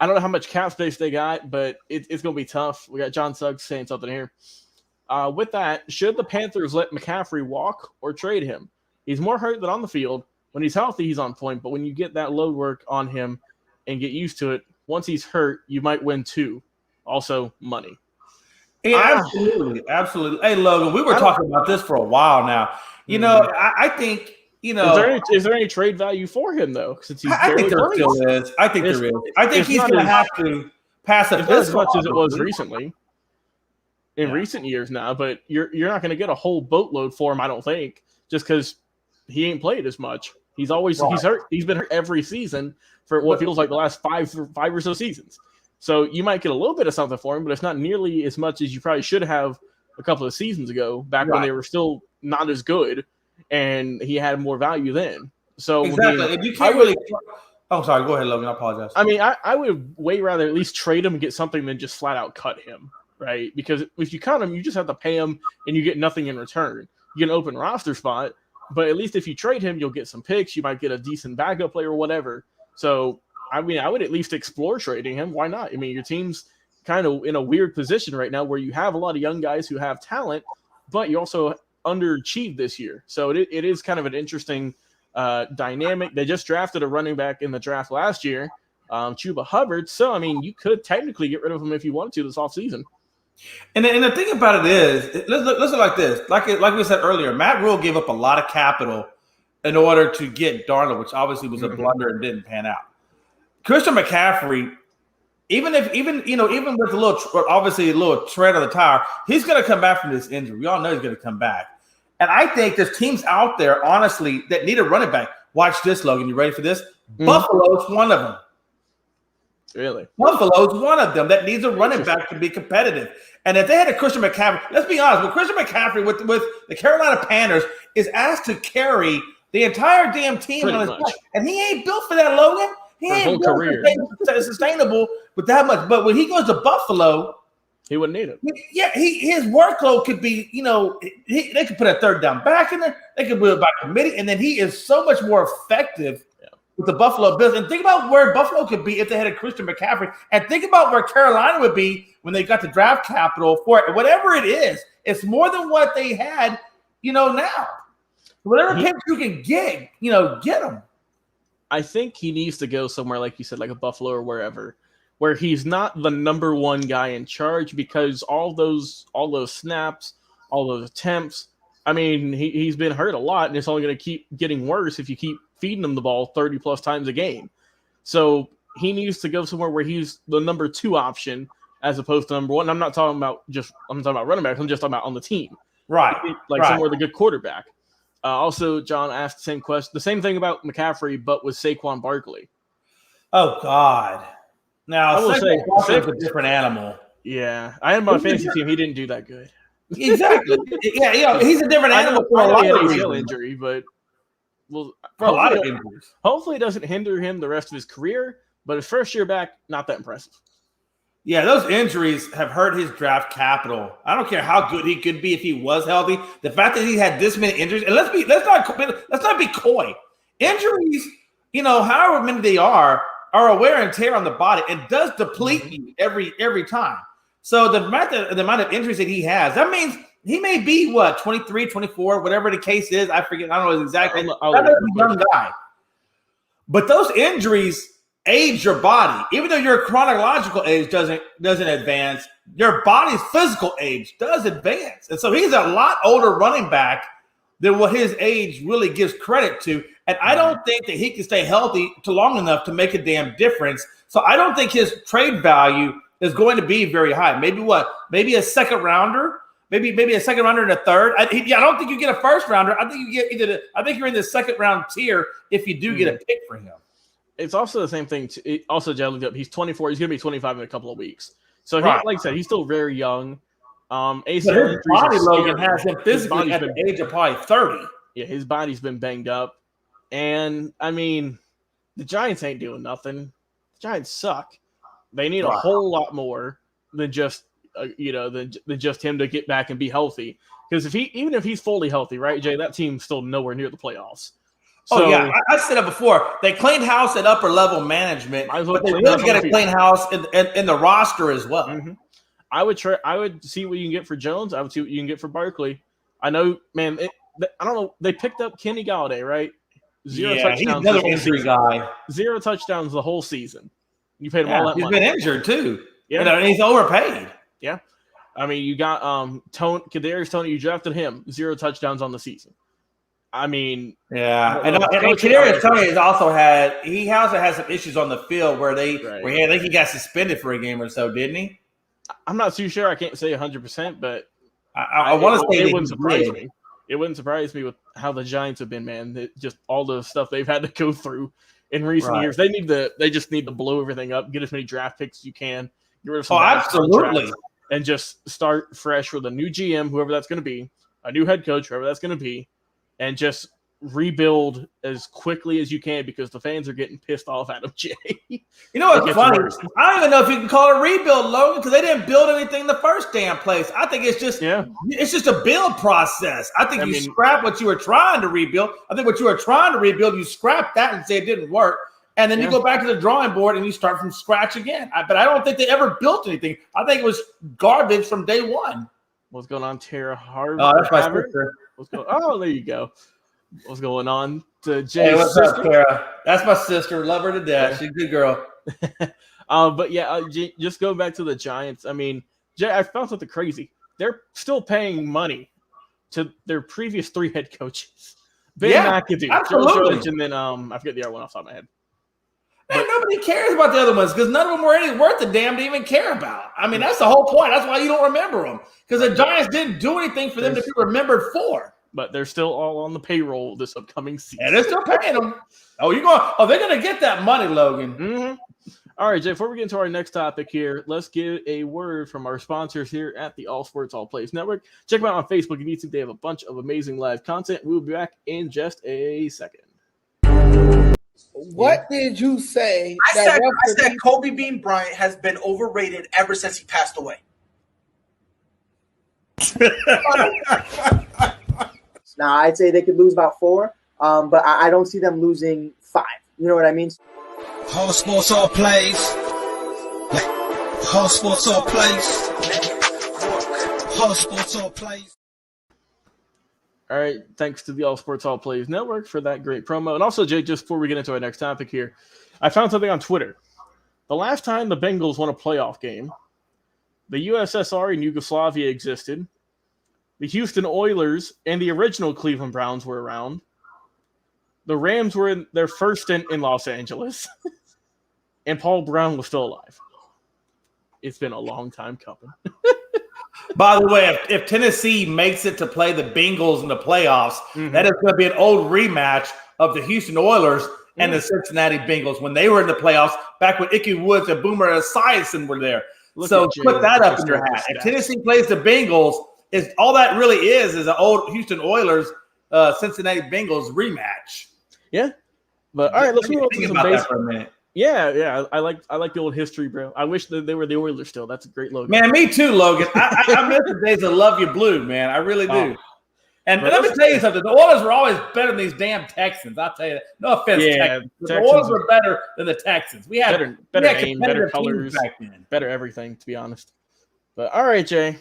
S2: don't know how much cap space they got, but it's going to be tough. We got John Suggs saying something here. With that, should the Panthers let McCaffrey walk or trade him? He's more hurt than on the field. When he's healthy, he's on point. But when you get that load work on him and get used to it, once he's hurt, you might win too. Also, money.
S3: Yeah, absolutely. Absolutely. Hey, Logan, we were talking about this for a while now. I think –
S2: is there any trade value for him though? Since
S3: I think there still is. I think there is. I think he's going to have to pass
S2: as much as it was recently. In recent years now, but you're not going to get a whole boatload for him. I don't think, just because he ain't played as much. He's always he's hurt. He's been hurt every season for what feels like the last five or so seasons. So you might get a little bit of something for him, but it's not nearly as much as you probably should have a couple of seasons ago, back when they were still not as good, and he had more value then. So
S3: exactly, if you can't really. Oh, sorry. Go ahead, Logan. I apologize.
S2: I mean, I would way rather at least trade him and get something than just flat out cut him, right? Because if you cut him, you just have to pay him, and you get nothing in return. You get an open roster spot, but at least if you trade him, you'll get some picks. You might get a decent backup player or whatever. So, I mean, I would at least explore trading him. Why not? I mean, your team's kind of in a weird position right now where you have a lot of young guys who have talent, but you also underachieved this year. So it is kind of an interesting dynamic. They just drafted a running back in the draft last year, Chuba Hubbard. So, I mean, you could technically get rid of him if you wanted to this offseason.
S3: And the thing about it is, listen like this. Like we said earlier, Matt Rule gave up a lot of capital in order to get Darnold, which obviously was a blunder and didn't pan out. Christian McCaffrey, even with a little tread on the tire, he's going to come back from this injury. We all know he's going to come back. And I think there's teams out there, honestly, that need a running back. Watch this, Logan. You ready for this? Buffalo's one of them.
S2: Really?
S3: Buffalo's one of them that needs a running back to be competitive. And if they had a Christian McCaffrey, let's be honest, with Christian McCaffrey with the Carolina Panthers is asked to carry the entire damn team on his back. And he ain't built for that, Logan. He ain't built for sustainable with that much. But when he goes to Buffalo,
S2: he wouldn't need it.
S3: His workload could be, they could put a third down back in there. They could build by committee, and then he is so much more effective with the Buffalo Bills. And think about where Buffalo could be if they had a Christian McCaffrey. And think about where Carolina would be when they got the draft capital for it. Whatever it is, it's more than what they had, now. Whatever picks you can get, get them.
S2: I think he needs to go somewhere, like you said, like a Buffalo or wherever, where he's not the number one guy in charge, because all those snaps, all those attempts, I mean, he's been hurt a lot, and it's only going to keep getting worse if you keep feeding him the ball 30-plus times a game. So he needs to go somewhere where he's the number 2 option as opposed to number 1. I'm talking about running backs. I'm just talking about on the team.
S3: Right.
S2: Somewhere with a good quarterback. Also, John asked the same question, the same thing about McCaffrey, but with Saquon Barkley.
S3: Oh, God. Now, I will say Saquon's a different animal.
S2: Yeah. I had my fantasy team. He didn't do that good.
S3: Exactly. He's a different animal for a lot of reasons.
S2: Injury, but
S3: for a lot of injuries.
S2: Hopefully it doesn't hinder him the rest of his career, but his first year back, not that impressive.
S3: Yeah, those injuries have hurt his draft capital. I don't care how good he could be if he was healthy. The fact that he had this many injuries, and let's not be coy. Injuries, however many they are a wear and tear on the body. It does deplete you every time. So the amount of injuries that he has, that means he may be 23, 24, whatever the case is. I forget. I don't know exactly. That's a young guy. But those injuries age your body. Even though your chronological age doesn't advance, your body's physical age does advance. And so he's a lot older running back than what his age really gives credit to. And I don't think that he can stay healthy too long enough to make a damn difference. So I don't think his trade value is going to be very high. Maybe a second rounder, maybe a second rounder and a third. I don't think you get a first rounder. I think you get I think you're in the second round tier if you do get a pick for him.
S2: It's also the same thing. Also, Jay looked up. He's 24. He's going to be 25 in a couple of weeks. So, like I said, he's still very young.
S3: His body, Logan, has him physically at the age of probably 30.
S2: Yeah, his body's been banged up. And, I mean, the Giants ain't doing nothing. The Giants suck. They need a whole lot more than just, than just him to get back and be healthy. Because even if he's fully healthy, right, Jay, that team's still nowhere near the playoffs.
S3: So, I said it before. They cleaned house at upper level management, but they really got to clean house in the roster as well.
S2: Mm-hmm. I would see what you can get for Jones. I would see what you can get for Barkley. I know, man. I don't know. They picked up Kenny Gallaudet, right? Zero touchdowns. He's
S3: another injury guy.
S2: 0 touchdowns the whole season. You paid him all that money.
S3: He's been injured too. Yeah, and he's overpaid.
S2: Yeah, I mean, you got Kadarius Toney. You drafted him. 0 touchdowns on the season. I mean,
S3: yeah, and Kadarius Toney has also had some issues on the field where I think he got suspended for a game or so, didn't he? I'm
S2: not too sure. I can't say 100%, but
S3: I want to say
S2: it wouldn't surprise me. it wouldn't surprise me with how the Giants have been, man. Just all the stuff they've had to go through in recent years. They just need to blow everything up, get as many draft picks as you can, get rid of some
S3: absolutely,
S2: and just start fresh with a new GM, whoever that's going to be, a new head coach, whoever that's going to be, and just rebuild as quickly as you can because the fans are getting pissed off at them, Jay.
S3: You know what's funny? I don't even know if you can call it a rebuild, Logan, because they didn't build anything in the first damn place. I think it's just a build process. I think you scrap what you were trying to rebuild. I think what you were trying to rebuild, you scrap that and say it didn't work. And then you go back to the drawing board and you start from scratch again. But I don't think they ever built anything. I think it was garbage from day one.
S2: What's going on, Tara Harvard?
S3: Oh, that's my sister.
S2: Oh, there you go. What's going on to Jay's
S3: Hey, what's
S2: sister?
S3: up, Tara? That's my sister. Love her to death. She's a good girl.
S2: But yeah, just go back to the Giants. I mean, Jay, I found something crazy. They're still paying money to their previous 3 head coaches. Ben McAdoo,
S3: absolutely.
S2: George, and then I forget the other one off the top of my head.
S3: Man, nobody cares about the other ones because none of them were any worth a damn to even care about. I mean, that's the whole point. That's why you don't remember them because the Giants didn't do anything for them to be remembered for.
S2: But they're still all on the payroll this upcoming season.
S3: And they're still paying them. They're going to get that money, Logan.
S2: Mm-hmm. All right, Jay, before we get into our next topic here, let's get a word from our sponsors here at the All Sports All Plays Network. Check them out on Facebook and YouTube. They have a bunch of amazing live content. We'll be back in just a second.
S6: What did you say?
S7: I said Kobe Bean Bryant has been overrated ever since he passed away.
S8: Now, I'd say they could lose about 4, but I don't see them losing 5. You know what I mean?
S1: All sports, all plays. All sports, all plays. All sports, all plays.
S2: All right, thanks to the All Sports All Plays Network for that great promo. And also, Jay, just before we get into our next topic here, I found something on Twitter. The last time the Bengals won a playoff game, the USSR in Yugoslavia existed. The Houston Oilers and the original Cleveland Browns were around. The Rams were in their first stint in Los Angeles. And Paul Brown was still alive. It's been a long time coming.
S3: By the way, if Tennessee makes it to play the Bengals in the playoffs, that is going to be an old rematch of the Houston Oilers and the Cincinnati Bengals when they were in the playoffs back when Ickey Woods and Boomer Esiason were there. So put that up in your hat. If Tennessee plays the Bengals, all that really is an old Houston Oilers, Cincinnati Bengals rematch.
S2: Yeah. But all right, let's move on to some basic
S3: for a minute.
S2: Yeah. I like the old history, bro. I wish that they were the Oilers still. That's a great logo.
S3: Man, me too, Logan. I miss the days of Love You Blue, man. I really do. And let me tell you something. The Oilers were always better than these damn Texans. I'll tell you that. No offense, Texans. The Oilers were better than the Texans. We had
S2: better name, better colors, better everything, to be honest. But all right, Jay.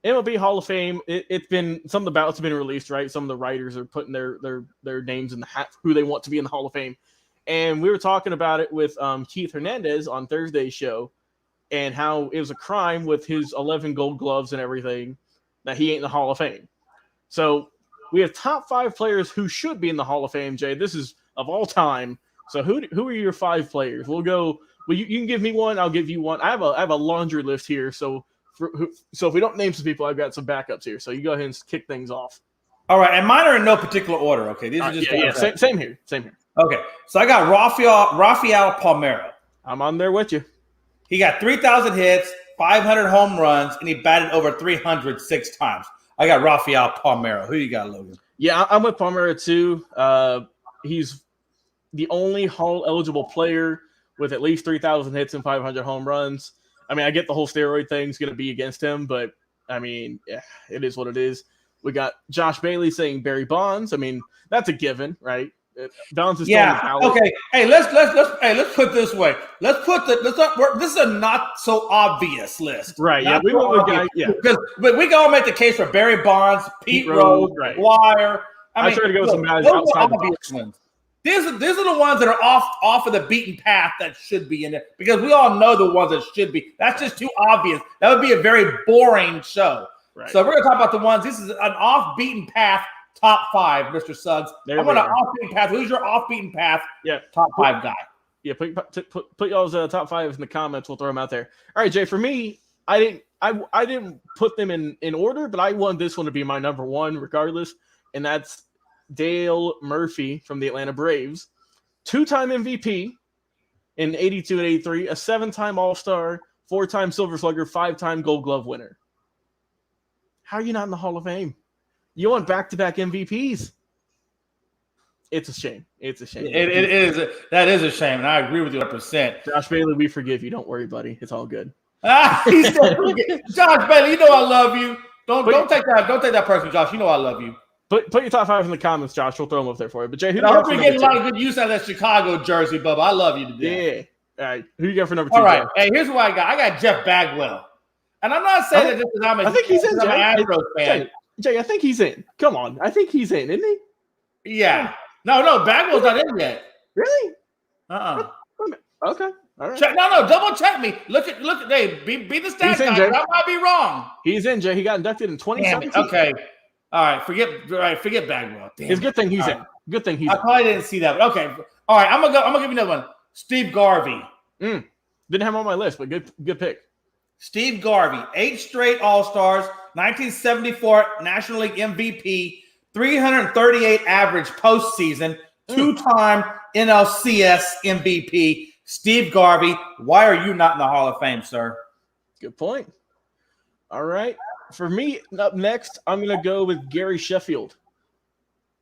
S2: MLB Hall of Fame, it's been some of the ballots have been released, right? Some of the writers are putting their names in the hat, who they want to be in the Hall of Fame. And we were talking about it with Keith Hernandez on Thursday's show and how it was a crime with his 11 gold gloves and everything that he ain't in the Hall of Fame. So we have top 5 players who should be in the Hall of Fame, Jay. This is of all time. So who are your 5 players? We'll go. Well, you can give me one. I'll give you one. I have a laundry list here. So if we don't name some people, I've got some backups here. So you go ahead and kick things off.
S3: All right, and mine are in no particular order. Okay, these are just
S2: same here.
S3: Okay, so I got Rafael Palmeiro.
S2: I'm on there with you.
S3: He got 3,000 hits, 500 home runs, and he batted over 306 times. I got Rafael Palmeiro. Who you got, Logan?
S2: Yeah, I'm with Palmeiro too. He's the only Hall eligible player with at least 3,000 hits and 500 home runs. I mean, I get the whole steroid thing's going to be against him, but I mean, yeah, it is what it is. We got Josh Bailey saying Barry Bonds. I mean, that's a given, right? Bonds is still on the ballot.
S3: Okay. Hey, let's put it this way. This is a not so obvious list,
S2: right?
S3: Not
S2: we went with guys. Yeah,
S3: but we can all make the case for Barry Bonds, Pete Rose,
S2: right.
S3: Dwyer.
S2: I try to go with some guys outside the box.
S3: Ones. These are the ones that are off of the beaten path that should be in there because we all know the ones that should be. That's just too obvious. That would be a very boring show. Right. So we're going to talk about the ones. This is an off-beaten path top 5, Mr. Suggs. I want an off-beaten path. Who's your off-beaten path top 5 guy?
S2: Yeah, put y'all's top 5 in the comments. We'll throw them out there. All right, Jay, for me, I didn't put them in order, but I want this one to be my number 1 regardless. and that's Dale Murphy from the Atlanta Braves. 2-time MVP in 82 and 83, a 7-time All-Star, 4-time Silver Slugger, 5-time Gold Glove winner. How are you not in the Hall of Fame? You want back-to-back MVPs. It's a shame. It's a shame.
S3: It is. That is a shame, and I agree with you 100%.
S2: Josh Bailey, we forgive you. Don't worry, buddy. It's all good.
S3: Josh Bailey, you know I love you. Don't take that personal, Josh. You know I love you.
S2: Put your top 5 in the comments, Josh. We'll throw them up there for you. But Jay,
S3: I hope you're getting a lot of good use out of that Chicago jersey, Bubba. I love you today.
S2: Yeah. All right. Who you got for number 2?
S3: All right. Jay? Hey, here's what I got. I got Jeff Bagwell, and I'm not saying that just because I'm an Astros fan.
S2: Jay, I think he's in. Come on. I think he's in, isn't
S3: he? Yeah. No, Bagwell's not in yet.
S2: Really? Okay. All right.
S3: Double check me. Look at hey, be the stat guy. I might be wrong.
S2: He's in, Jay. He got inducted in 2017.
S3: Okay. All right. Forget Bagwell. Damn.
S2: It's a good thing he's in. Good thing he's in.
S3: I probably didn't see that, but okay. All right, I'm gonna give you another one. Steve Garvey.
S2: Didn't have him on my list, but good pick. Steve
S3: Garvey, 8 straight All-Stars, 1974 National League MVP, 338 average postseason, 2-time NLCS MVP. Steve Garvey, why are you not in the Hall of Fame, sir?
S2: Good point. All right. For me, up next, I'm going to go with Gary Sheffield.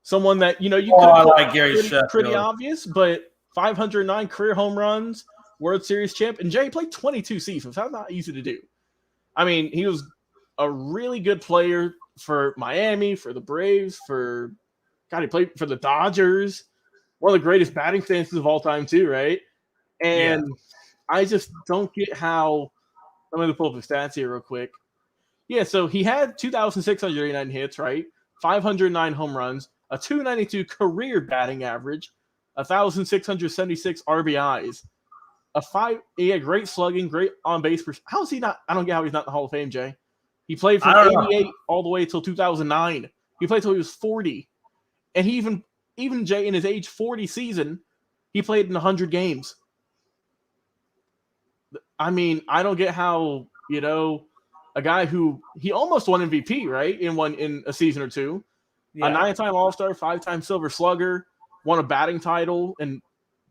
S2: Someone that, you could
S3: like Gary Sheffield.
S2: Pretty obvious, but 509 career home runs, World Series champ. And Jay played 22 seasons. That's not easy to do. I mean, he was a really good player for Miami, for the Braves, he played for the Dodgers. One of the greatest batting stances of all time, too, right? And I just don't get how – I'm going to pull up the stats here real quick. Yeah, so he had 2,689 hits, right? 509 home runs, a 292 career batting average, 1,676 RBIs, he had great slugging, great on-base – how is he not – I don't get how he's not in the Hall of Fame, Jay. He played from 88 all the way until 2009. He played until he was 40. And he even Jay, in his age 40 season, he played in 100 games. I mean, I don't get how, a guy who he almost won MVP, right? In a season or two. Yeah. A 9-time All-Star, 5-time Silver Slugger, won a batting title, and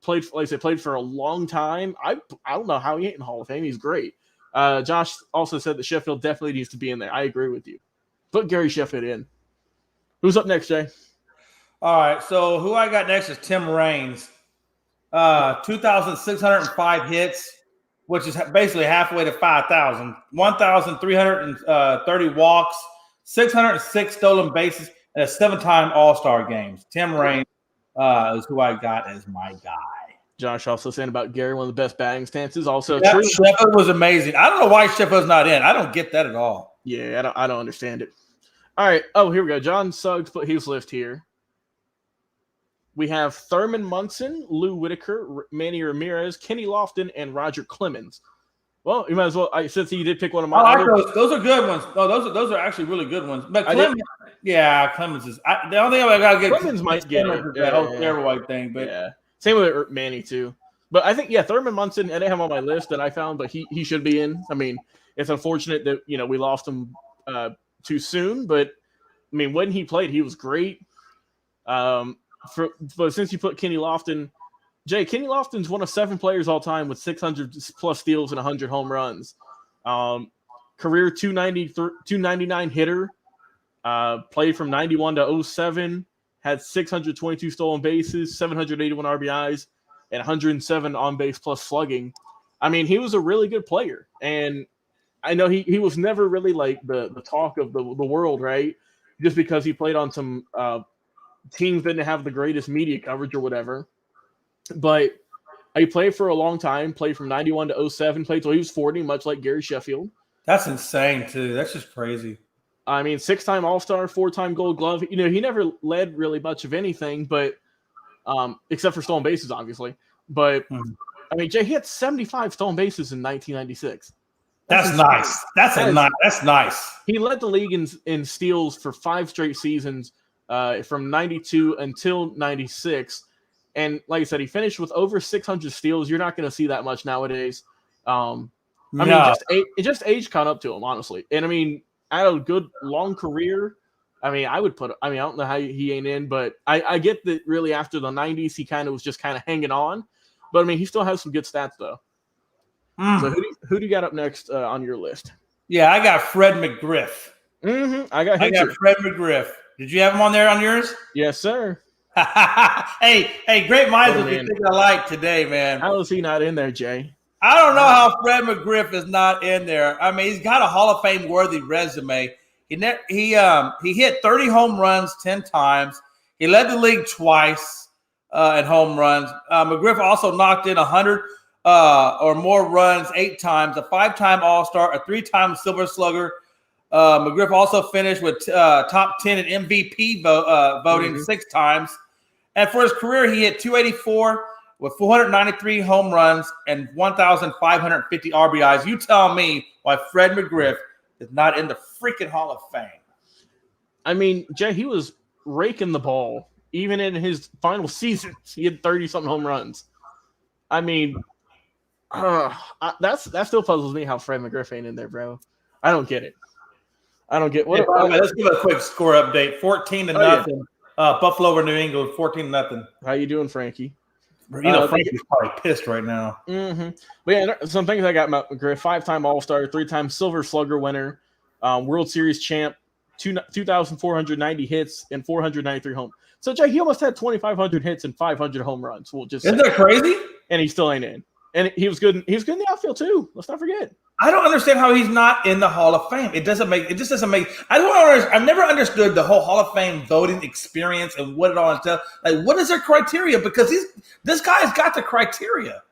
S2: played for a long time. I don't know how he ain't in the Hall of Fame. He's great. Josh also said that Sheffield definitely needs to be in there. I agree with you. Put Gary Sheffield in. Who's up next, Jay?
S3: All right, so who I got next is Tim Raines. 2,605 hits, which is basically halfway to 5,000. 1,330 walks, 606 stolen bases, and a 7-time All-Star games. Tim Raines is who I got as my guy.
S2: Josh also saying about Gary, one of the best batting stances. Also,
S3: true. Sheffield was amazing. I don't know why Sheffield's not in. I don't get that at all.
S2: Yeah, I don't understand it. All right. Oh, here we go. John Suggs put his list here. We have Thurman Munson, Lou Whitaker, Manny Ramirez, Kenny Lofton, and Roger Clemens. Well, you might as well. Since you did pick one of my,
S3: I like those. Those are good ones. Oh, those are actually really good ones. But Clemens, Clemens is. The only thing I gotta get
S2: Clemens might get it.
S3: That whole steroid thing, but
S2: same with Manny too. But I think Thurman Munson. I didn't have him on my list that I found, but he should be in. I mean, it's unfortunate that we lost him too soon, but I mean when he played, he was great. But since you put Kenny Lofton, Jay, Kenny Lofton's one of 7 players all time with 600 plus steals and 100 home runs. Career 299 hitter. Played from 91 to 07. Had 622 stolen bases, 781 RBIs, and 107 on base plus slugging. I mean, he was a really good player, and I know he was never really like the talk of the world, right? Just because he played on some teams that didn't have the greatest media coverage or whatever. But he played for a long time, played from 91 to 07, played till he was 40, much like Gary Sheffield.
S3: That's insane, too. That's just crazy.
S2: I mean, 6-time All-Star, 4-time Gold Glove. He never led really much of anything, but except for stolen bases, obviously. But, I mean, Jay, he had 75 stolen bases in 1996.
S3: That's nice. That's nice.
S2: He led the league in steals for 5 straight seasons from 92 until 96. And like I said, he finished with over 600 steals. You're not going to see that much nowadays. I mean, just age caught up to him, honestly. And I mean, had a good long career. I mean, I don't know how he ain't in, but I get that really after the 90s, he kind of was just kind of hanging on. But, I mean, he still has some good stats, though. So who do you got up next on your list?
S3: Yeah, I got Fred McGriff.
S2: I got
S3: Fred McGriff. Did you have him on there on yours?
S2: Yes, sir.
S3: hey, great minds will be thinking alike today, man.
S2: How is he not in there, Jay?
S3: I don't know how Fred McGriff is not in there. I mean, he's got a Hall of Fame worthy resume. He hit 30 home runs 10 times. He led the league twice in home runs. McGriff also knocked in 100 or more runs 8 times, a 5-time All-Star, a 3-time Silver Slugger. McGriff also finished with top 10 in MVP voting 6 times. And for his career, he hit 284 with 493 home runs and 1,550 RBIs. You tell me why Fred McGriff is not in the freaking Hall of Fame.
S2: I mean, Jay, he was raking the ball. Even in his final season, he had 30-something home runs. I mean, that still puzzles me how Fred McGriff ain't in there, bro. I don't get it. I don't get what.
S3: Let's give a quick score update. 14-0. Yeah. Buffalo over New England, 14-0.
S2: How you doing, Frankie?
S3: Frankie's probably pissed right now.
S2: Mm-hmm. But yeah, some things I got about McGriff: 5-time All-Star, 3-time Silver Slugger winner, World Series champ, 2,490 hits and 493 home. So Jay, he almost had 2,500 hits and 500 home runs.
S3: Isn't that crazy?
S2: And he still ain't in. And he was good. He was good in the outfield too. Let's not forget.
S3: I don't understand how he's not in the Hall of Fame. It just doesn't make. I've never understood the whole Hall of Fame voting experience and what it all entails. Like, what is their criteria? Because this guy's got the criteria.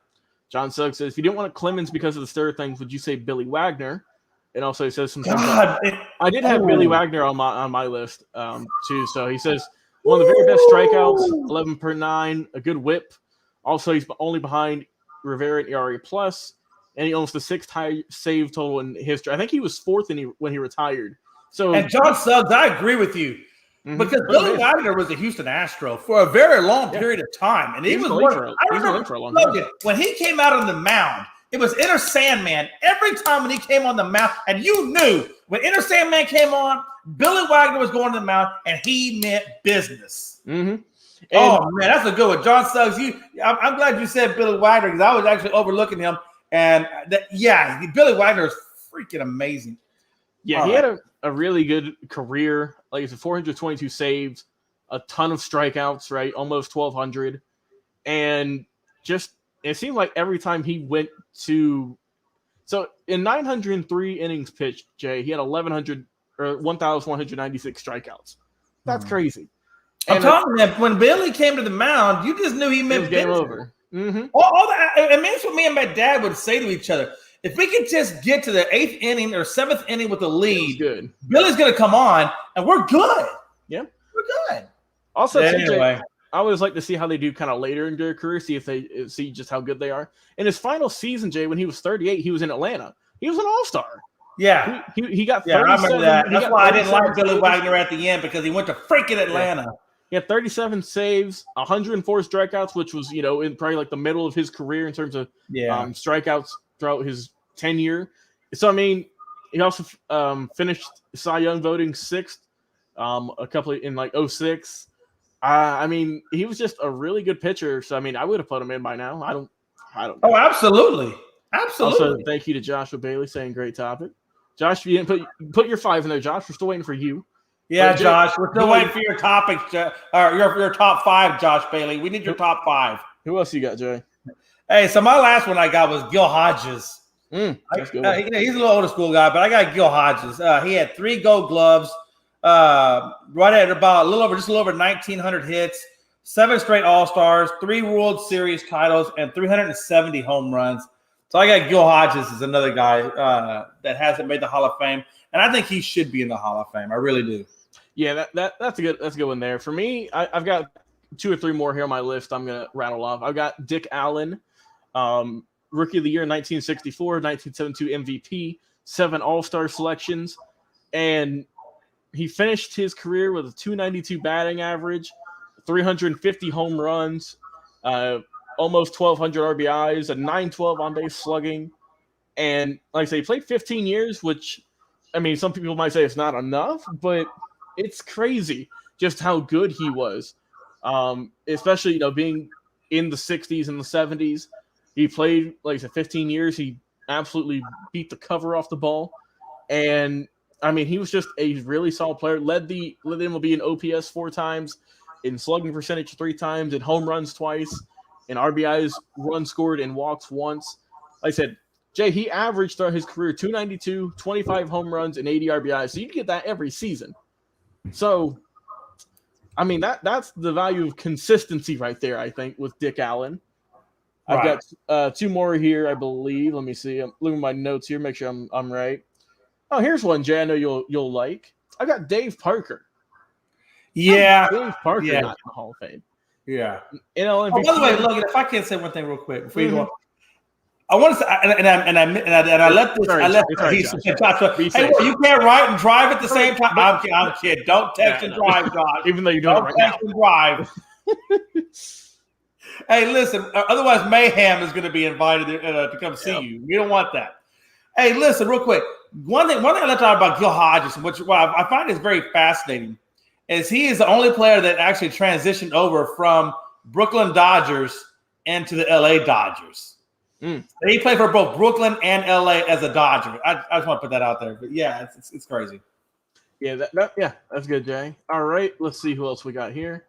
S2: John Suggs says, if you didn't want Clemens because of the stir things, would you say Billy Wagner? And also he says some. I did have Billy Wagner on my list too. So he says one of the very best strikeouts, 11 per 9, a good whip. Also, he's only behind Rivera and ERA plus. And he owns the 6th high save total in history. I think he was 4th when he retired.
S3: And John Suggs, I agree with you. Mm-hmm. Because Billy Wagner was a Houston Astro for a very long period of time. And he was for a long time. When he came out on the mound, it was Enter Sandman. Every time when he came on the mound, and you knew when Enter Sandman came on, Billy Wagner was going to the mound, and he meant business.
S2: Mm-hmm.
S3: Oh, man, that's a good one. John Suggs, I'm glad you said Billy Wagner because I was actually overlooking him. And Billy Wagner is freaking amazing.
S2: Yeah, he had a really good career. Like I said, 422 saves, a ton of strikeouts, right? Almost 1,200. And just, it seemed like every time he went to... So in 903 innings pitched, Jay, he had 1,196 strikeouts. That's crazy.
S3: I'm telling you, when Billy came to the mound, you just knew he meant
S2: game over. Mm-hmm.
S3: All that, and that's what me and my dad would say to each other. If we could just get to the 8th inning or 7th inning with the lead,
S2: good.
S3: Billy's going to come on, and we're good.
S2: Yeah,
S3: we're good.
S2: Also, anyway, I always like to see how they do kind of later in their career, see just how good they are. In his final season, Jay, when he was 38, he was in Atlanta. He was an All-Star.
S3: Yeah,
S2: he got.
S3: Yeah, I remember that. That's why I didn't like Billy Wagner at the end because he went to freaking Atlanta.
S2: Yeah. He had 37 saves, 104 strikeouts, which was, in probably like the middle of his career in terms of strikeouts throughout his tenure. So, I mean, he also finished Cy Young voting 6th, a couple in like 06. I mean, he was just a really good pitcher. So, I mean, I would have put him in by now. I don't know.
S3: Oh, absolutely. Absolutely.
S2: Also, thank you to Joshua Bailey saying great topic. Josh, you didn't put your 5 in there, Josh. We're still waiting for you.
S3: Yeah, Josh, we're still waiting for your topics, or your top 5, Josh Bailey. We need your top 5.
S2: Who else you got, Jay?
S3: Hey, so my last one I got was Gil Hodges.
S2: That's good.
S3: He's a little older school guy, but I got Gil Hodges. He had 3 Gold Gloves, right at about a little over 1,900 hits, 7 straight All-Stars, 3 World Series titles, and 370 home runs. So I got Gil Hodges as another guy that hasn't made the Hall of Fame, and I think he should be in the Hall of Fame. I really do.
S2: Yeah, that's a good one there. For me, I've got 2 or 3 more here on my list. I'm gonna rattle off. I've got Dick Allen, Rookie of the Year in 1964, 1972 MVP, 7 All-Star selections, and he finished his career with a 292 batting average, 350 home runs, almost 1,200 RBIs, a 912 on base slugging, and like I say, he played 15 years, which I mean, some people might say it's not enough, but it's crazy just how good he was. Especially, being in the 60s and the 70s. He played, like I said, 15 years. He absolutely beat the cover off the ball. And, I mean, he was just a really solid player. Led the MLB in OPS 4 times, in slugging percentage 3 times, in home runs twice, in RBIs, runs scored, and walks once. Like I said, Jay, he averaged throughout his career 292, 25 home runs, and 80 RBIs. So you get that every season. So, I mean, that's the value of consistency right there, I think, with Dick Allen. I've got 2 more here, I believe. Let me see. I'm looking at my notes here, make sure I'm right. Oh, here's one, Jay, I know you'll like. I got Dave Parker.
S3: Yeah.
S2: Dave Parker not in the Hall of Fame.
S3: Yeah.
S2: MVP.
S3: By the way, Logan, if I can say one thing real quick before you go on. I want to say, and I let this. Hey, well, you can't write and drive at the same time. I'm kidding. Don't text and drive, Josh.
S2: Even though you're doing it right now.
S3: Text and drive. Hey, listen. Otherwise, Mayhem is going to be invited to come see you. You don't want that. Hey, listen, real quick. One thing I left out about Gil Hodges, which I find is very fascinating, is he is the only player that actually transitioned over from Brooklyn Dodgers into the LA Dodgers. He played for both Brooklyn and LA as a Dodger. I just want to put that out there. But yeah, it's crazy.
S2: Yeah, that's good, Jay. All right, let's see who else we got here.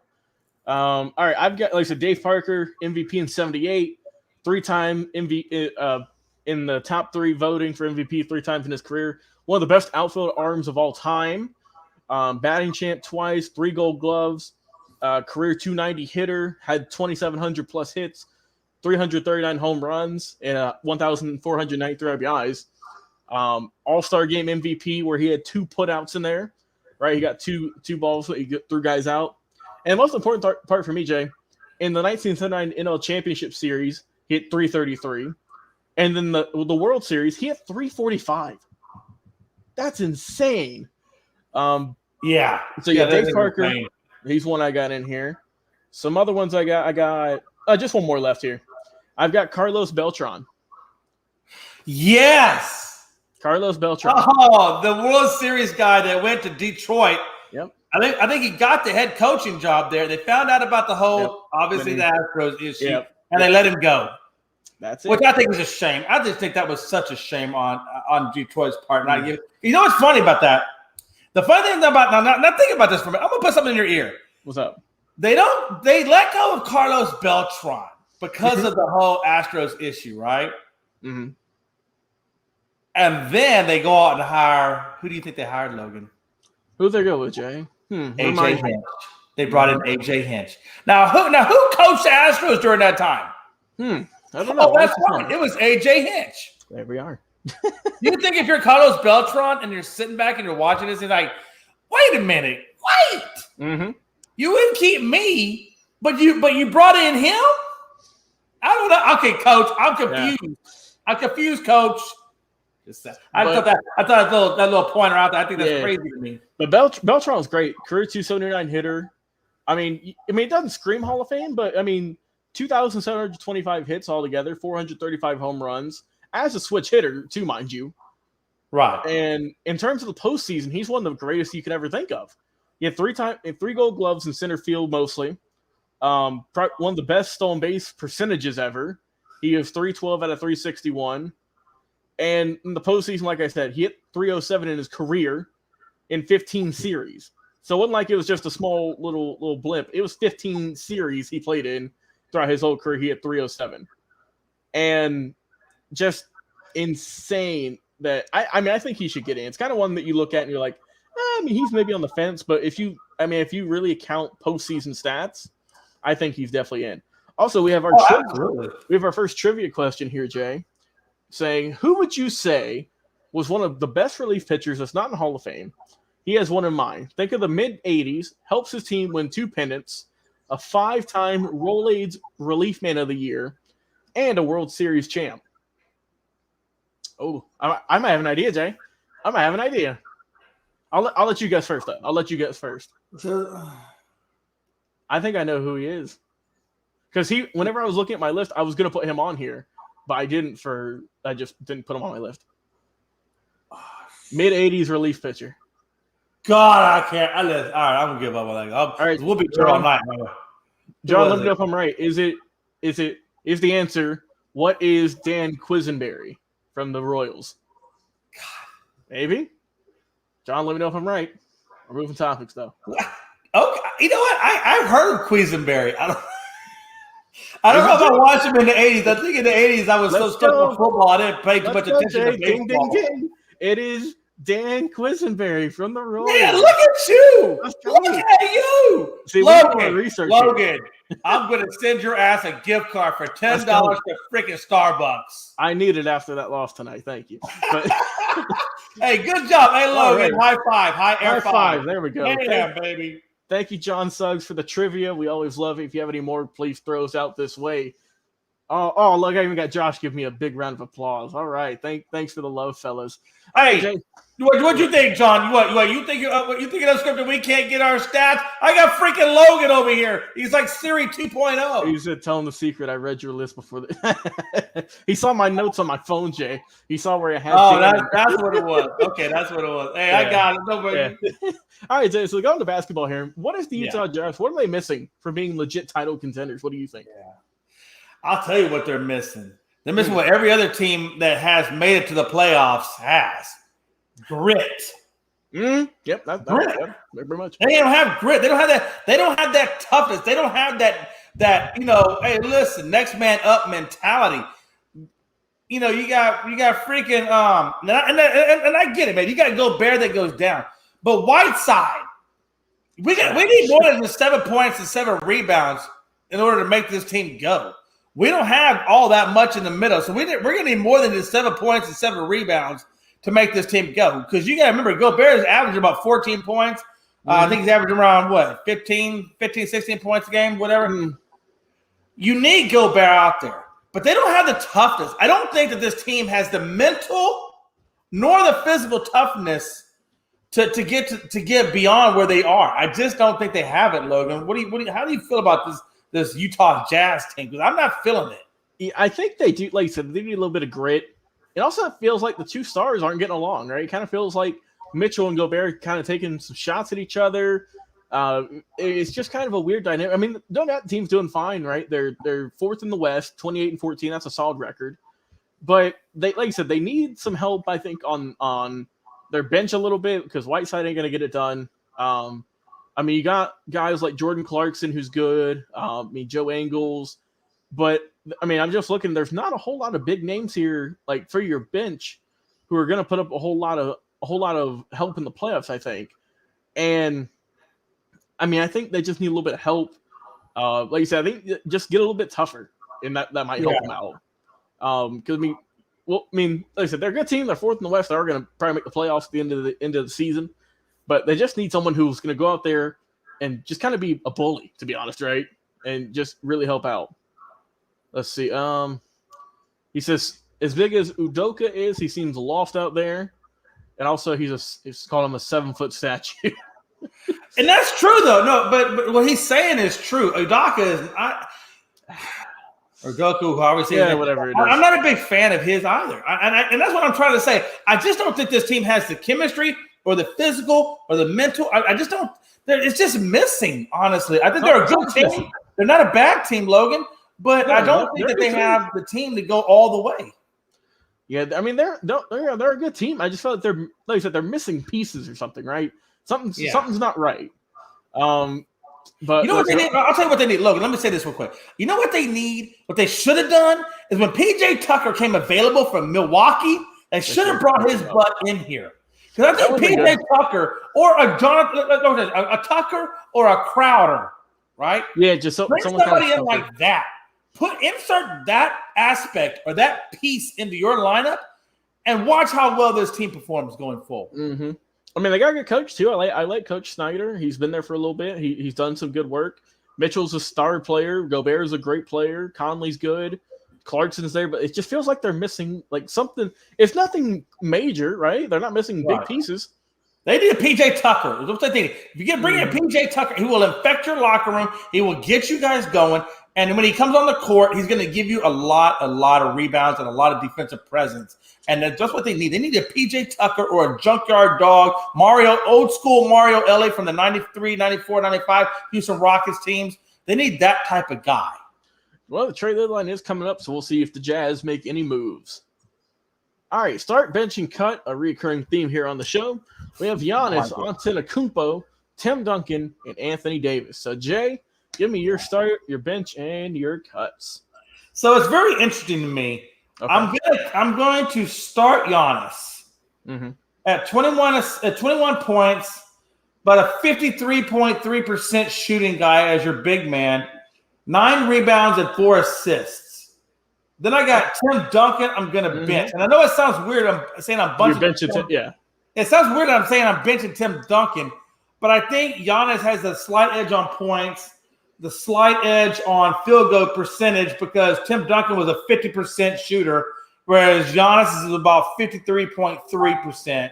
S2: All right, I've got, like I said, Dave Parker, MVP in 78, 3-time MVP in the top 3 voting for MVP 3 times in his career. One of the best outfield arms of all time. Batting champ twice, 3 Gold Gloves, career 290 hitter, had 2,700 plus hits, 339 home runs, and 1,493 RBIs. All-Star Game MVP, where he had 2 putouts in there, right? He got two balls, he threw guys out. And the most important part for me, Jay, in the 1979 NL Championship Series, he hit 333. And then the World Series, he hit 345. That's insane. So Dave Parker, he's one I got in here. Some other ones I got just one more left here. I've got Carlos Beltran.
S3: Yes.
S2: Carlos Beltran.
S3: Oh, the World Series guy that went to Detroit.
S2: Yep.
S3: I think he got the head coaching job there. They found out about the whole, obviously, the Astros issue, and they let him go. That's it. Which I think is a shame. I just think that was such a shame on Detroit's part. You know what's funny about that? The funny thing about now think about this for a minute. I'm gonna put something in your ear.
S2: What's up?
S3: They let go of Carlos Beltran because of the whole Astros issue, right?
S2: Mm-hmm.
S3: And then they go out and hire. Who do you think they hired, Logan?
S2: Who'd they go with, Jay?
S3: AJ Hinch. They brought in AJ Hinch. Now who coached the Astros during that time?
S2: I don't know.
S3: That's right. It was AJ Hinch.
S2: There we are.
S3: You think if you're Carlos Beltran and you're sitting back and you're watching this, you're like, wait a minute, wait.
S2: Mm-hmm.
S3: You wouldn't keep me, but you brought in him? I don't know. Okay, coach, I'm confused. Yeah. I'm confused, coach. I thought that little pointer out there. I think that's crazy to me.
S2: But Beltran was great. Career 279 hitter. I mean, it doesn't scream Hall of Fame, but I mean, 2,725 hits altogether, 435 home runs as a switch hitter, too, mind you.
S3: Right.
S2: And in terms of the postseason, he's one of the greatest you could ever think of. He had 3 Gold Gloves in center field mostly. One of the best stolen base percentages ever. He has 312 out of 361. And in the postseason, like I said, he hit 307 in his career in 15 series. So it wasn't like it was just a small little blip. It was 15 series he played in throughout his whole career. He hit 307. And just insane that I think he should get in. It's kind of one that you look at and you're like, he's maybe on the fence, but if you really count postseason stats, I think he's definitely in. Also, we have our first trivia question here, Jay, saying, who would you say was one of the best relief pitchers that's not in the Hall of Fame? He has one in mind. Think of the mid-'80s, helps his team win 2 pennants, a 5-time Rolaids Relief Man of the Year, and a World Series champ. Oh, I might have an idea, Jay. I might have an idea. I'll let you guess first, though. I'll let you guess first. I think I know who he is. Because whenever I was looking at my list, I was going to put him on here, but I just didn't put him on my list. Mid-'80s relief pitcher.
S3: God, I can't. All right, I'm gonna give up on that.
S2: All right,
S3: we'll be here all night. Bro.
S2: John, let me know if I'm right. Is the answer? What is Dan Quisenberry from the Royals? Maybe. John, let me know if I'm right. We're moving topics though.
S3: Okay, you know what? I've heard of Quisenberry. I don't know if I watched him in the 80s. I think in the 80s I was so stuck on football I didn't pay too much attention to baseball. Ding.
S2: It is Dan Quisenberry from the Royals.
S3: Yeah, look at you. Look at you.
S2: See,
S3: Logan, I'm going to send your ass a gift card for $10 to freaking Starbucks.
S2: I need it after that loss tonight. Thank you. But,
S3: hey, good job. Hey, Logan,
S2: right.
S3: High five.
S2: There we go.
S3: Yeah, baby.
S2: Thank you, John Suggs, for the trivia. We always love it. If you have any more, please throw us out this way. Oh, look, I even got Josh give me a big round of applause. All right. Thanks for the love, fellas.
S3: Hey,
S2: Jay,
S3: what'd you think, John? You think Unscripted we can't get our stats? I got freaking Logan over here. He's like Siri 2.0.
S2: He said, tell him the secret. I read your list before. He saw my notes on my phone, Jay. He saw where I had.
S3: Oh, that's what it was. Okay, that's what it was. Hey, yeah. I got it. Nobody.
S2: Yeah. All right, Jay, so going to basketball here. What is the Utah Jazz? What are they missing for being legit title contenders? What do you think?
S3: Yeah. I'll tell you what they're missing. They're missing what every other team that has made it to the playoffs has. Grit.
S2: Yep, that's
S3: grit.
S2: Very much.
S3: They don't have grit. They don't have that. They don't have that toughness. They don't have that. Hey, listen, next man up mentality. You got freaking and I get it, man. You got Gobert that goes down, but Whiteside, we need more than 7 points and 7 rebounds in order to make this team go. We don't have all that much in the middle, so we're going to need more than just 7 points and 7 rebounds to make this team go. Because you got to remember, Gobert is averaging about 14 points. I think he's averaging around, 15, 16 points a game, whatever. You need Gobert out there. But they don't have the toughness. I don't think that this team has the mental nor the physical toughness to get beyond where they are. I just don't think they have it, Logan. How do you feel about this Utah Jazz team? Because I'm not feeling it.
S2: Yeah, I think they do. Like you said, they need a little bit of grit. It also feels like the two stars aren't getting along, right? It kind of feels like Mitchell and Gobert kind of taking some shots at each other. It's just kind of a weird dynamic. I mean, that team's doing fine, right? They're fourth in the West, 28-14. That's a solid record. But they, like I said, they need some help, I think, on their bench a little bit because Whiteside ain't going to get it done. I mean, you got guys like Jordan Clarkson, who's good. Joe Ingles. But, I mean, I'm just looking. There's not a whole lot of big names here, like, for your bench who are going to put up a whole lot of help in the playoffs, I think. And, I mean, I think they just need a little bit of help. Like you said, I think just get a little bit tougher, and that might help them out. Because, like I said, they're a good team. They're fourth in the West. They're going to probably make the playoffs at the end of the season. But they just need someone who's going to go out there and just kind of be a bully, to be honest, right? And just really help out. Let's see. He says, as big as Udoka is, he seems lost out there. And also, he's called him a 7-foot statue.
S3: And that's true, though. No, but what he's saying is true. Udoka is or Goku, obviously.
S2: Yeah, whatever it is.
S3: I'm not a big fan of his either. And that's what I'm trying to say. I just don't think this team has the chemistry or the physical or the mental. I just don't. It's just missing, honestly. I think they're a good team. They're not a bad team, Logan. But I don't think that they have the team to go all the way.
S2: Yeah, I mean they're a good team. I just feel like they're missing pieces or something, right? Something's not right. But
S3: you know what they need? I'll tell you what they need. Logan, let me say this real quick. You know what they need? What they should have done is when PJ Tucker came available from Milwaukee, they should have brought his butt in here. Because I think PJ Tucker or a Tucker or a Crowder, right?
S2: Yeah, just
S3: bring somebody in like that. Insert that aspect or that piece into your lineup and watch how well this team performs going forward.
S2: Mm-hmm. I mean, they got a good coach, too. I like Coach Snyder. He's been there for a little bit. He's done some good work. Mitchell's a star player. Gobert's a great player. Conley's good. Clarkson's there. But it just feels like they're missing like something. It's nothing major, right? They're not missing big pieces.
S3: They need a PJ Tucker. That's what they need. If you bring in PJ Tucker, he will infect your locker room. He will get you guys going. And when he comes on the court, he's going to give you a lot of rebounds and a lot of defensive presence. And that's just what they need. They need a PJ Tucker or a junkyard dog, old school Mario Ellie from the 93, 94, 95 Houston Rockets teams. They need that type of guy.
S2: Well, the trade deadline is coming up, so we'll see if the Jazz make any moves. All right, start, bench, and cut, a recurring theme here on the show. We have Giannis, Antetokounmpo, Tim Duncan, and Anthony Davis. So, Jay, give me your start, your bench, and your cuts.
S3: So it's very interesting to me. Okay. I'm going to start Giannis at 21 points, but a 53.3% shooting guy as your big man, 9 rebounds and 4 assists. Then I got Tim Duncan. I'm going to bench, and I know it sounds weird. I'm saying I'm benching.
S2: Yeah,
S3: it sounds weird. I'm saying I'm benching Tim Duncan, but I think Giannis has a slight edge on points. The slight edge on field goal percentage because Tim Duncan was a 50% shooter, whereas Giannis is about 53.3%.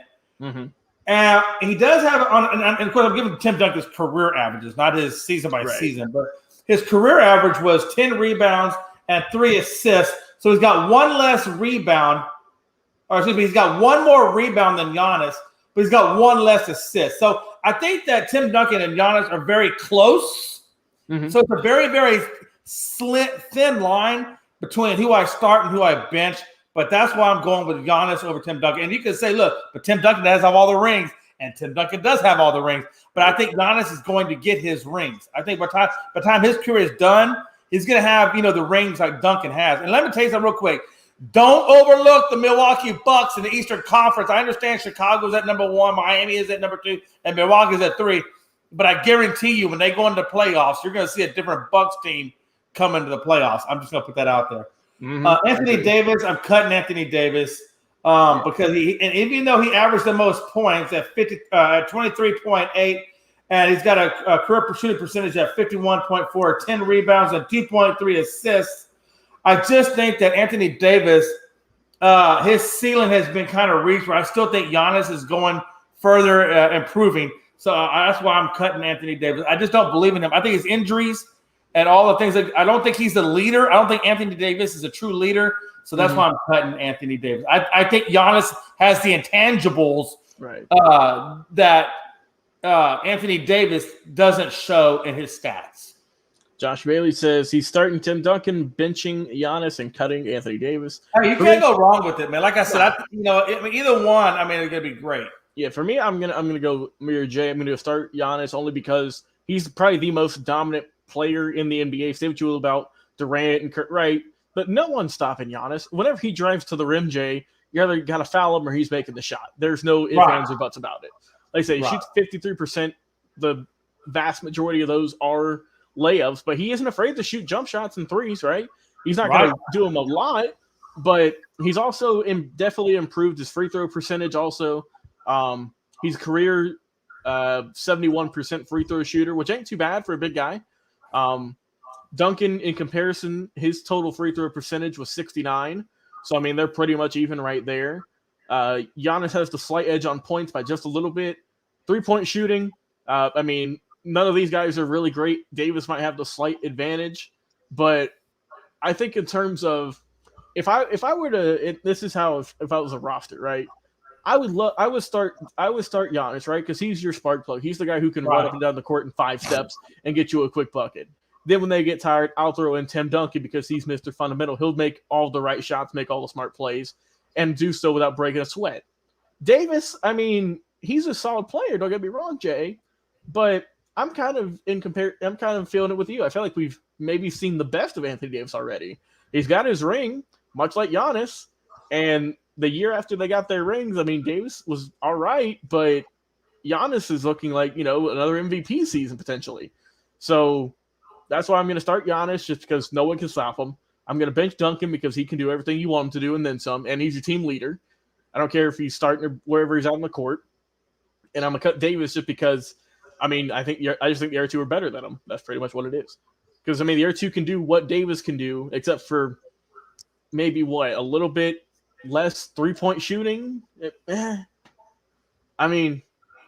S3: And he does have and of course I'm giving Tim Duncan's career averages, not his season by season, but his career average was 10 rebounds and 3 assists. So he's got one less rebound, or excuse me, he's got one more rebound than Giannis, but he's got one less assist. So I think that Tim Duncan and Giannis are very close. So it's a very, very thin line between who I start and who I bench. But that's why I'm going with Giannis over Tim Duncan. And you can say, look, but Tim Duncan does have all the rings, and Tim Duncan does have all the rings. But I think Giannis is going to get his rings. I think by the time his career is done, he's going to have, the rings like Duncan has. And let me tell you something real quick. Don't overlook the Milwaukee Bucks in the Eastern Conference. I understand Chicago's at number 1, Miami is at number 2, and Milwaukee's at 3. But I guarantee you, when they go into the playoffs, you're going to see a different Bucks team come into the playoffs. I'm just going to put that out there. Anthony Davis, I'm cutting Anthony Davis because even though he averaged the most points at 23.8, and he's got a career shooting percentage at 51.4, 10 rebounds and 2.3 assists, I just think that Anthony Davis, his ceiling has been kind of reached. Where I still think Giannis is going further, improving. So that's why I'm cutting Anthony Davis. I just don't believe in him. I think his injuries and all the things I don't think he's the leader. I don't think Anthony Davis is a true leader. So that's why I'm cutting Anthony Davis. I think Giannis has the intangibles that Anthony Davis doesn't show in his stats.
S2: Josh Bailey says he's starting Tim Duncan, benching Giannis, and cutting Anthony Davis.
S3: Hey, you can't go wrong with it, man. Like I said, either one, it's going to be great.
S2: Yeah, for me, I'm gonna go mirror Jay. I'm gonna start Giannis only because he's probably the most dominant player in the NBA. Say what you will about Durant and Kurt Wright, but no one's stopping Giannis. Whenever he drives to the rim, Jay, you either got to foul him or he's making the shot. There's no ifs, ands, or buts about it. Like I say, he shoots 53%. The vast majority of those are layups, but he isn't afraid to shoot jump shots and threes, right? He's not going to do them a lot, but he's also definitely improved his free throw percentage also. He's career 71% free throw shooter, which ain't too bad for a big guy. Duncan, in comparison, his total free throw percentage was 69. So, they're pretty much even right there. Giannis has the slight edge on points by just a little bit. 3-point shooting, none of these guys are really great. Davis might have the slight advantage, but I think in terms of if I were to, this is how if I was a roster, right? I would start Giannis, right? Because he's your spark plug. He's the guy who can run up and down the court in 5 steps and get you a quick bucket. Then when they get tired, I'll throw in Tim Duncan because he's Mr. Fundamental. He'll make all the right shots, make all the smart plays, and do so without breaking a sweat. Davis, he's a solid player. Don't get me wrong, Jay, but I'm kind of feeling it with you. I feel like we've maybe seen the best of Anthony Davis already. He's got his ring, much like Giannis, and the year after they got their rings, Davis was all right, but Giannis is looking like, another MVP season potentially. So that's why I'm going to start Giannis, just because no one can stop him. I'm going to bench Duncan because he can do everything you want him to do and then some, and he's your team leader. I don't care if he's starting or wherever he's out on the court. And I'm going to cut Davis just because, I just think the other two are better than him. That's pretty much what it is. Because, the other two can do what Davis can do, except for maybe a little bit less 3-point shooting.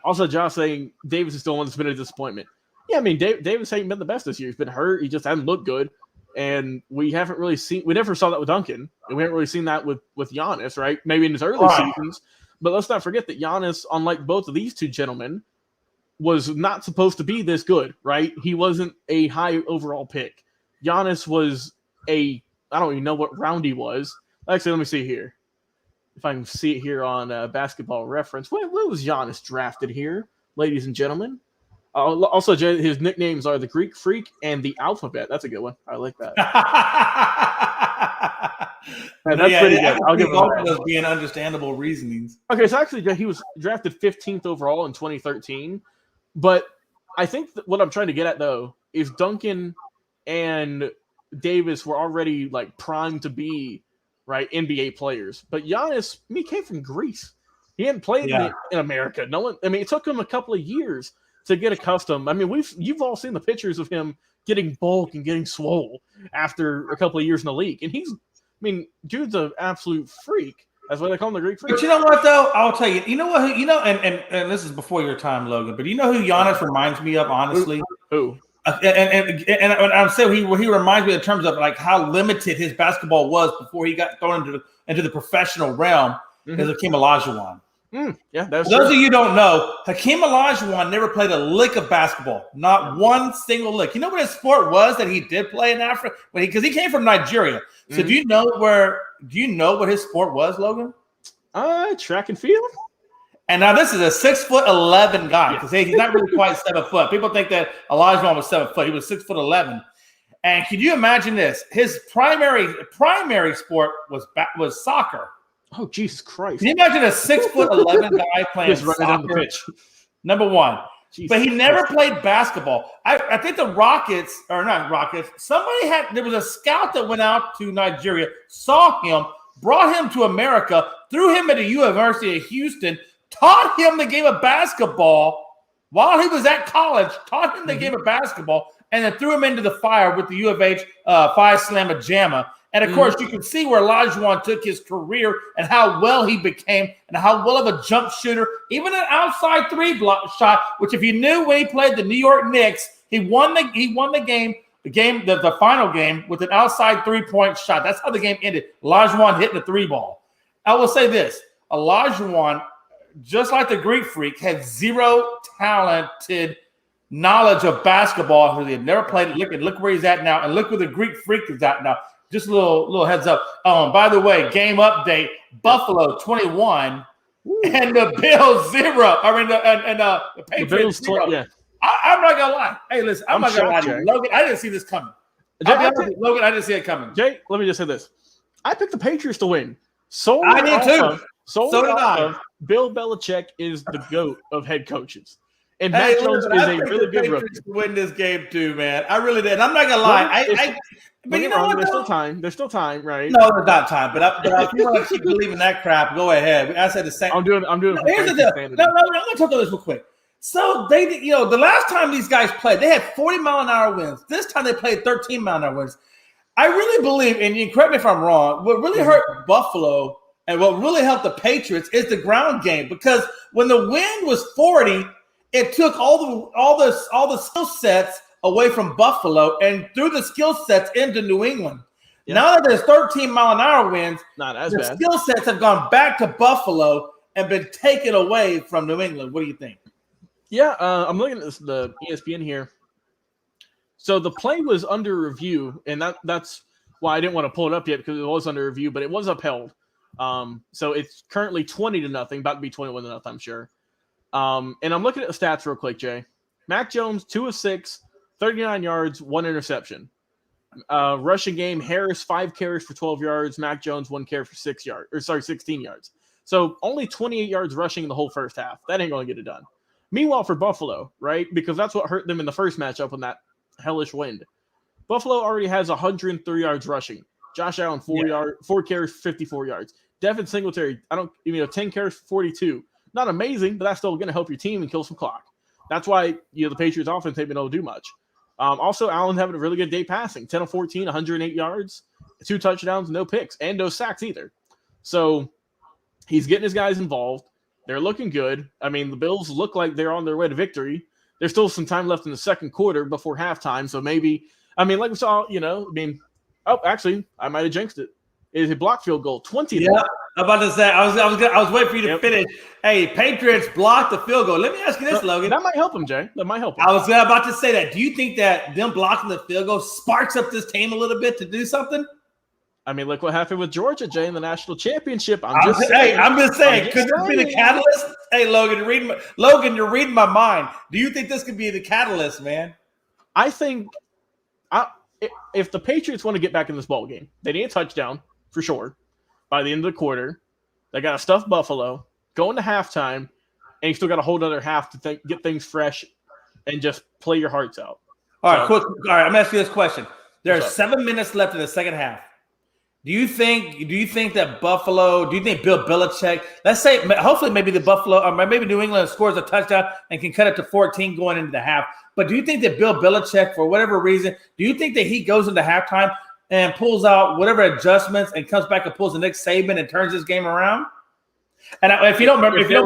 S2: Also Josh saying Davis is still one that's been a disappointment. Yeah, Davis ain't been the best this year. He's been hurt. He just hasn't looked good. And we never saw that with Duncan, and we haven't really seen that with Giannis, right? Maybe in his early seasons. But let's not forget that Giannis, unlike both of these two gentlemen, was not supposed to be this good, right? He wasn't a high overall pick. Giannis was I don't even know what round he was. Actually, let me see here. If I can see it here on Basketball Reference. Where was Giannis drafted here, ladies and gentlemen? Also, his nicknames are the Greek Freak and the Alphabet. That's a good one. I like that. That's pretty good. I'll give him
S3: those being understandable reasonings.
S2: Okay, so actually, he was drafted 15th overall in 2013. But I think that what I'm trying to get at, though, is Duncan and Davis were already like primed to be right NBA players. But Giannis, he came from Greece. He hadn't played in America. No one. I mean, it took him a couple of years to get accustomed. I mean, you've all seen the pictures of him getting bulk and getting swole after a couple of years in the league, and dude's an absolute freak. That's why they call him the Greek Freak.
S3: But you know what, though? I'll tell you. You know what? And this is before your time, Logan. But you know who Giannis reminds me of, honestly?
S2: Who?
S3: And I'm saying he reminds me in terms of like how limited his basketball was before he got thrown into the professional realm. Is Hakeem Olajuwon.
S2: Yeah, that's
S3: those of you who don't know, Hakeem Olajuwon never played a lick of basketball, not one single lick. You know what his sport was that he did play in Africa? Because he came from Nigeria. So do you know what his sport was, Logan?
S2: Track and field.
S3: And now this is a 6'11" guy because he's not really quite 7 foot. People think that Olajuwon was 7 foot. He was 6'11". And can you imagine this? His primary sport was soccer.
S2: Oh, Jesus Christ.
S3: Can you imagine a 6'11" guy playing
S2: just running down the pitch?
S3: Number one.
S2: Jesus
S3: but he never
S2: Christ.
S3: played basketball. I think the Rockets, or not Rockets, there was a scout that went out to Nigeria, saw him, brought him to America, threw him at the University of Houston, taught him the game of basketball while he was at college, taught him the game of basketball, and then threw him into the fire with the U of H Phi Slamma Jamma. And, of course, you can see where Olajuwon took his career and how well he became and how well of a jump shooter, even an outside shot, which if you knew when he played the New York Knicks, he won the game, the final game with an outside three-point shot. That's how the game ended. Olajuwon hitting the three ball. I will say this. Olajuwon, just like the Greek Freak, had zero talented knowledge of basketball. He had never played it. Look where he's at now, and look where the Greek Freak is at now. Just a little heads up. By the way, game update: Buffalo 21 and the Bills 0. The Patriots 0. Yeah. I'm not gonna lie. Hey, listen, I'm not gonna lie to you, Logan. I didn't see this coming. Logan, I didn't see it coming.
S2: Jay, let me just say this: I picked the Patriots to win.
S3: I did too. So did I.
S2: Bill Belichick is the GOAT of head coaches. And Matt Jones is a really good rookie.
S3: To win this game too, man. I really did. I'm not gonna lie. But you know what?
S2: There's still time. There's still time, right?
S3: No, there's not time. But if you want to keep believing that crap, go ahead. I said the same.
S2: I'm doing.
S3: Here's the deal. I'm gonna talk about this real quick. So the last time these guys played, they had 40-mile-an-hour winds. This time they played 13-mile-an-hour winds. I really believe, and you correct me if I'm wrong, what really hurt Buffalo and what really helped the Patriots is the ground game, because when the wind was 40. It took all the skill sets away from Buffalo and threw the skill sets into New England. Yeah. Now that there's 13-mile-an-hour winds,
S2: not as bad.
S3: Skill sets have gone back to Buffalo and been taken away from New England. What do you think?
S2: Yeah, I'm looking at the ESPN here. So the play was under review, and that's why I didn't want to pull it up yet, because it was under review, but it was upheld. So it's currently 20-0, about to be 21-0, I'm sure. And I'm looking at the stats real quick, Jay. Mac Jones, 2 of 6, 39 yards, 1 interception. Rushing game, Harris, 5 carries for 12 yards. Mac Jones, 1 carry for 16 yards. So only 28 yards rushing in the whole first half. That ain't going to get it done. Meanwhile, for Buffalo, right, because that's what hurt them in the first matchup on that hellish wind. Buffalo already has 103 yards rushing. Josh Allen, 4 carries for 54 yards. Devin Singletary, 10 carries for 42. Not amazing, but that's still going to help your team and kill some clock. That's why the Patriots offense ain't been able to do much. Also, Allen having a really good day passing. 10 of 14, 108 yards, 2 touchdowns, no picks, and no sacks either. So he's getting his guys involved. They're looking good. I mean, the Bills look like they're on their way to victory. There's still some time left in the second quarter before halftime, so maybe – like we saw, Oh, actually, I might have jinxed it. It is a block field goal, 20.
S3: Yeah, I'm about to say. I was waiting for you to finish. Hey, Patriots blocked the field goal. Let me ask you this, Logan.
S2: That might help him, Jay. That might help him.
S3: I was about to say that. Do you think that them blocking the field goal sparks up this team a little bit to do something?
S2: I mean, look what happened with Georgia, Jay, in the national championship. I'm just saying. Could this be the catalyst? Hey, Logan, you're reading my mind. Do you think this could be the catalyst, man? I think if the Patriots want to get back in this ball game, they need a touchdown for sure by the end of the quarter. They got to stuff Buffalo, go into halftime, and you still got a whole other half to get things fresh and just play your hearts out.
S3: All right, I'm going to ask you this question. There are 7 minutes left in the second half. Do you think that Buffalo? Do you think Bill Belichick? Let's say, hopefully, maybe the Buffalo, or maybe New England scores a touchdown and can cut it to 14 going into the half. But do you think that Bill Belichick, for whatever reason, do you think that he goes into halftime and pulls out whatever adjustments and comes back and pulls the Nick Saban and turns this game around? And if you don't remember, he did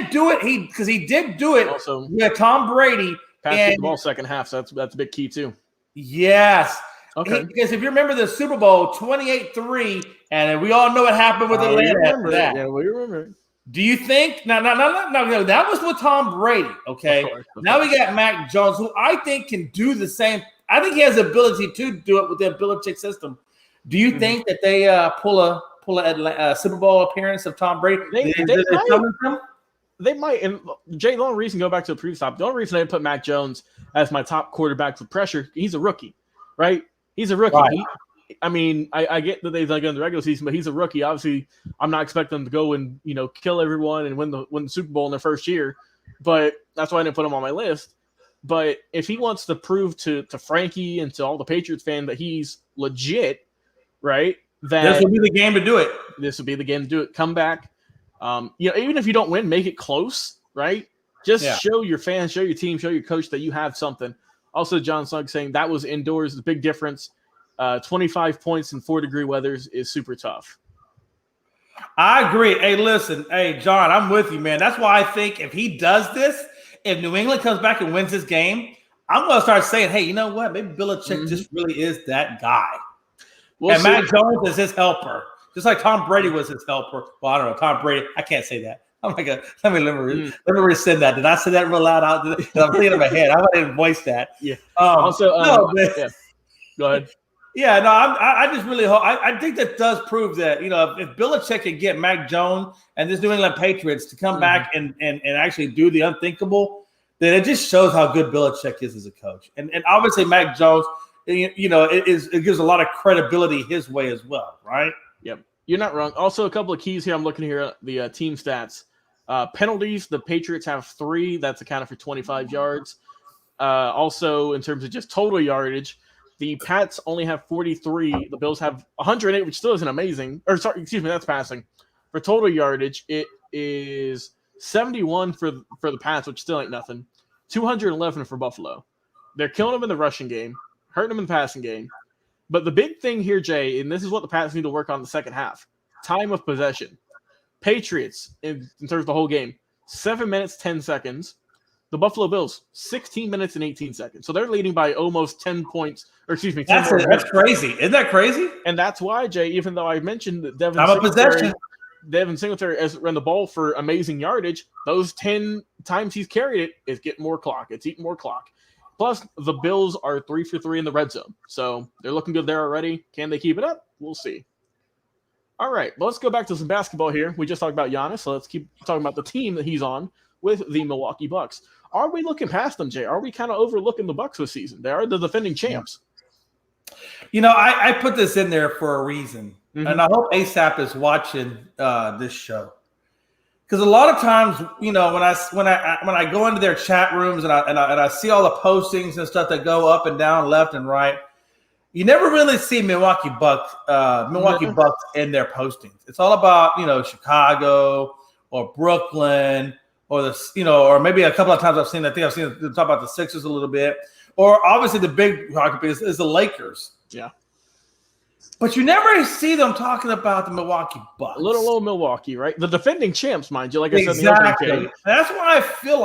S3: do it. He did do it also with Tom Brady.
S2: Passing the ball second half, so that's a big key too.
S3: Yes.
S2: Okay.
S3: Because if you remember the Super Bowl 28-3, and we all know what happened with Atlanta.
S2: Yeah, we remember.
S3: Do you think no, that was with Tom Brady, okay? Of course. Now we got Mac Jones, who I think can do the same. I think he has the ability to do it with the Belichick system. Do you think that they pull a Super Bowl appearance of Tom Brady?
S2: They might. And Jay, the only reason, go back to the previous topic, the only reason I put Mac Jones as my top quarterback for pressure, he's a rookie, right? He's a rookie. Right. I get that they've done in the regular season, but he's a rookie. Obviously, I'm not expecting them to go and kill everyone and win the Super Bowl in their first year. But that's why I didn't put him on my list. But if he wants to prove to Frankie and to all the Patriots fans that he's legit, right?
S3: This will be the game to do it.
S2: This will be the game to do it. Come back. Even if you don't win, make it close, right? Just show your fans, show your team, show your coach that you have something. Also, John Sugg saying that was indoors. The big difference. 25 points in 4-degree weather is super tough.
S3: I agree. Hey, listen. Hey, John, I'm with you, man. That's why I think if he does this, if New England comes back and wins this game, I'm going to start saying, hey, you know what? Maybe Belichick just really is that guy. And Mac Jones is his helper. Just like Tom Brady was his helper. Well, I don't know. Tom Brady. I can't say that. Oh my God. Let me rescind that. Did I say that real loud out? I'm thinking in my head. I didn't voice that.
S2: Yeah.
S3: Go
S2: ahead.
S3: Yeah, no, I just really hope. I think that does prove that, if Belichick can get Mac Jones and this New England Patriots to come back and actually do the unthinkable, then it just shows how good Belichick is as a coach. And obviously Mac Jones, it gives a lot of credibility his way as well, right?
S2: Yep. You're not wrong. Also, a couple of keys here. I'm looking here at the team stats. Penalties, the Patriots have 3. That's accounted for 25 yards. Also, in terms of just total yardage, the Pats only have 43. The Bills have 108, which still isn't amazing. That's passing. For total yardage, it is 71 for the Pats, which still ain't nothing. 211 for Buffalo. They're killing them in the rushing game, hurting them in the passing game. But the big thing here, Jay, and this is what the Pats need to work on in the second half, time of possession. Patriots, in terms of the whole game, 7 minutes, 10 seconds. The Buffalo Bills, 16 minutes and 18 seconds. So they're leading by almost 10 points. That's
S3: crazy. Isn't that crazy?
S2: And that's why, Jay, even though I mentioned that Devin Singletary has run the ball for amazing yardage, those 10 times he's carried it is getting more clock. It's eating more clock. Plus, the Bills are 3 for 3 in the red zone. So they're looking good there already. Can they keep it up? We'll see. All right, well, let's go back to some basketball here. We just talked about Giannis, so let's keep talking about the team that he's on with the Milwaukee Bucks. Are we looking past them, Jay? Are we kind of overlooking the Bucks this season? They are the defending champs.
S3: I put this in there for a reason, and I hope ASAP is watching this show. Because a lot of times, when I go into their chat rooms and I see all the postings and stuff that go up and down, left and right, you never really see Milwaukee Bucks in their postings. It's all about Chicago or Brooklyn or or maybe a couple of times I've seen them talk about the Sixers a little bit, or obviously the big hockey is the Lakers.
S2: Yeah.
S3: But you never see them talking about the Milwaukee Bucks.
S2: Little old Milwaukee, right? The defending champs, mind you. Like I said,
S3: exactly. That's why I feel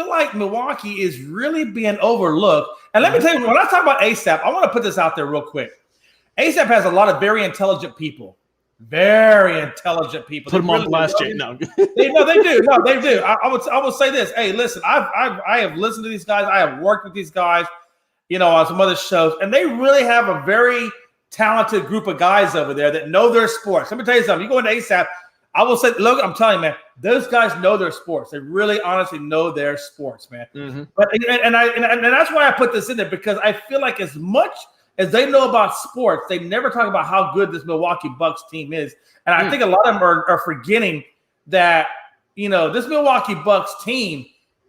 S3: like Milwaukee is really being overlooked. And let me tell you, when I talk about ASAP, I want to put this out there real quick. ASAP has a lot of very intelligent people. Very intelligent people.
S2: Put them on blast, Jay. No,
S3: they do. No, they do. I would say this. Hey, listen, I have listened to these guys. I have worked with these guys, on some other shows, and they really have a very talented group of guys over there that know their sports. Let me tell you something. You go into ASAP, I will say, look, I'm telling you, man, those guys know their sports. They really, honestly know their sports, man. Mm-hmm. But and that's why I put this in there, because I feel like as much as they know about sports, they never talk about how good this Milwaukee Bucks team is. And I think a lot of them are forgetting that, this Milwaukee Bucks team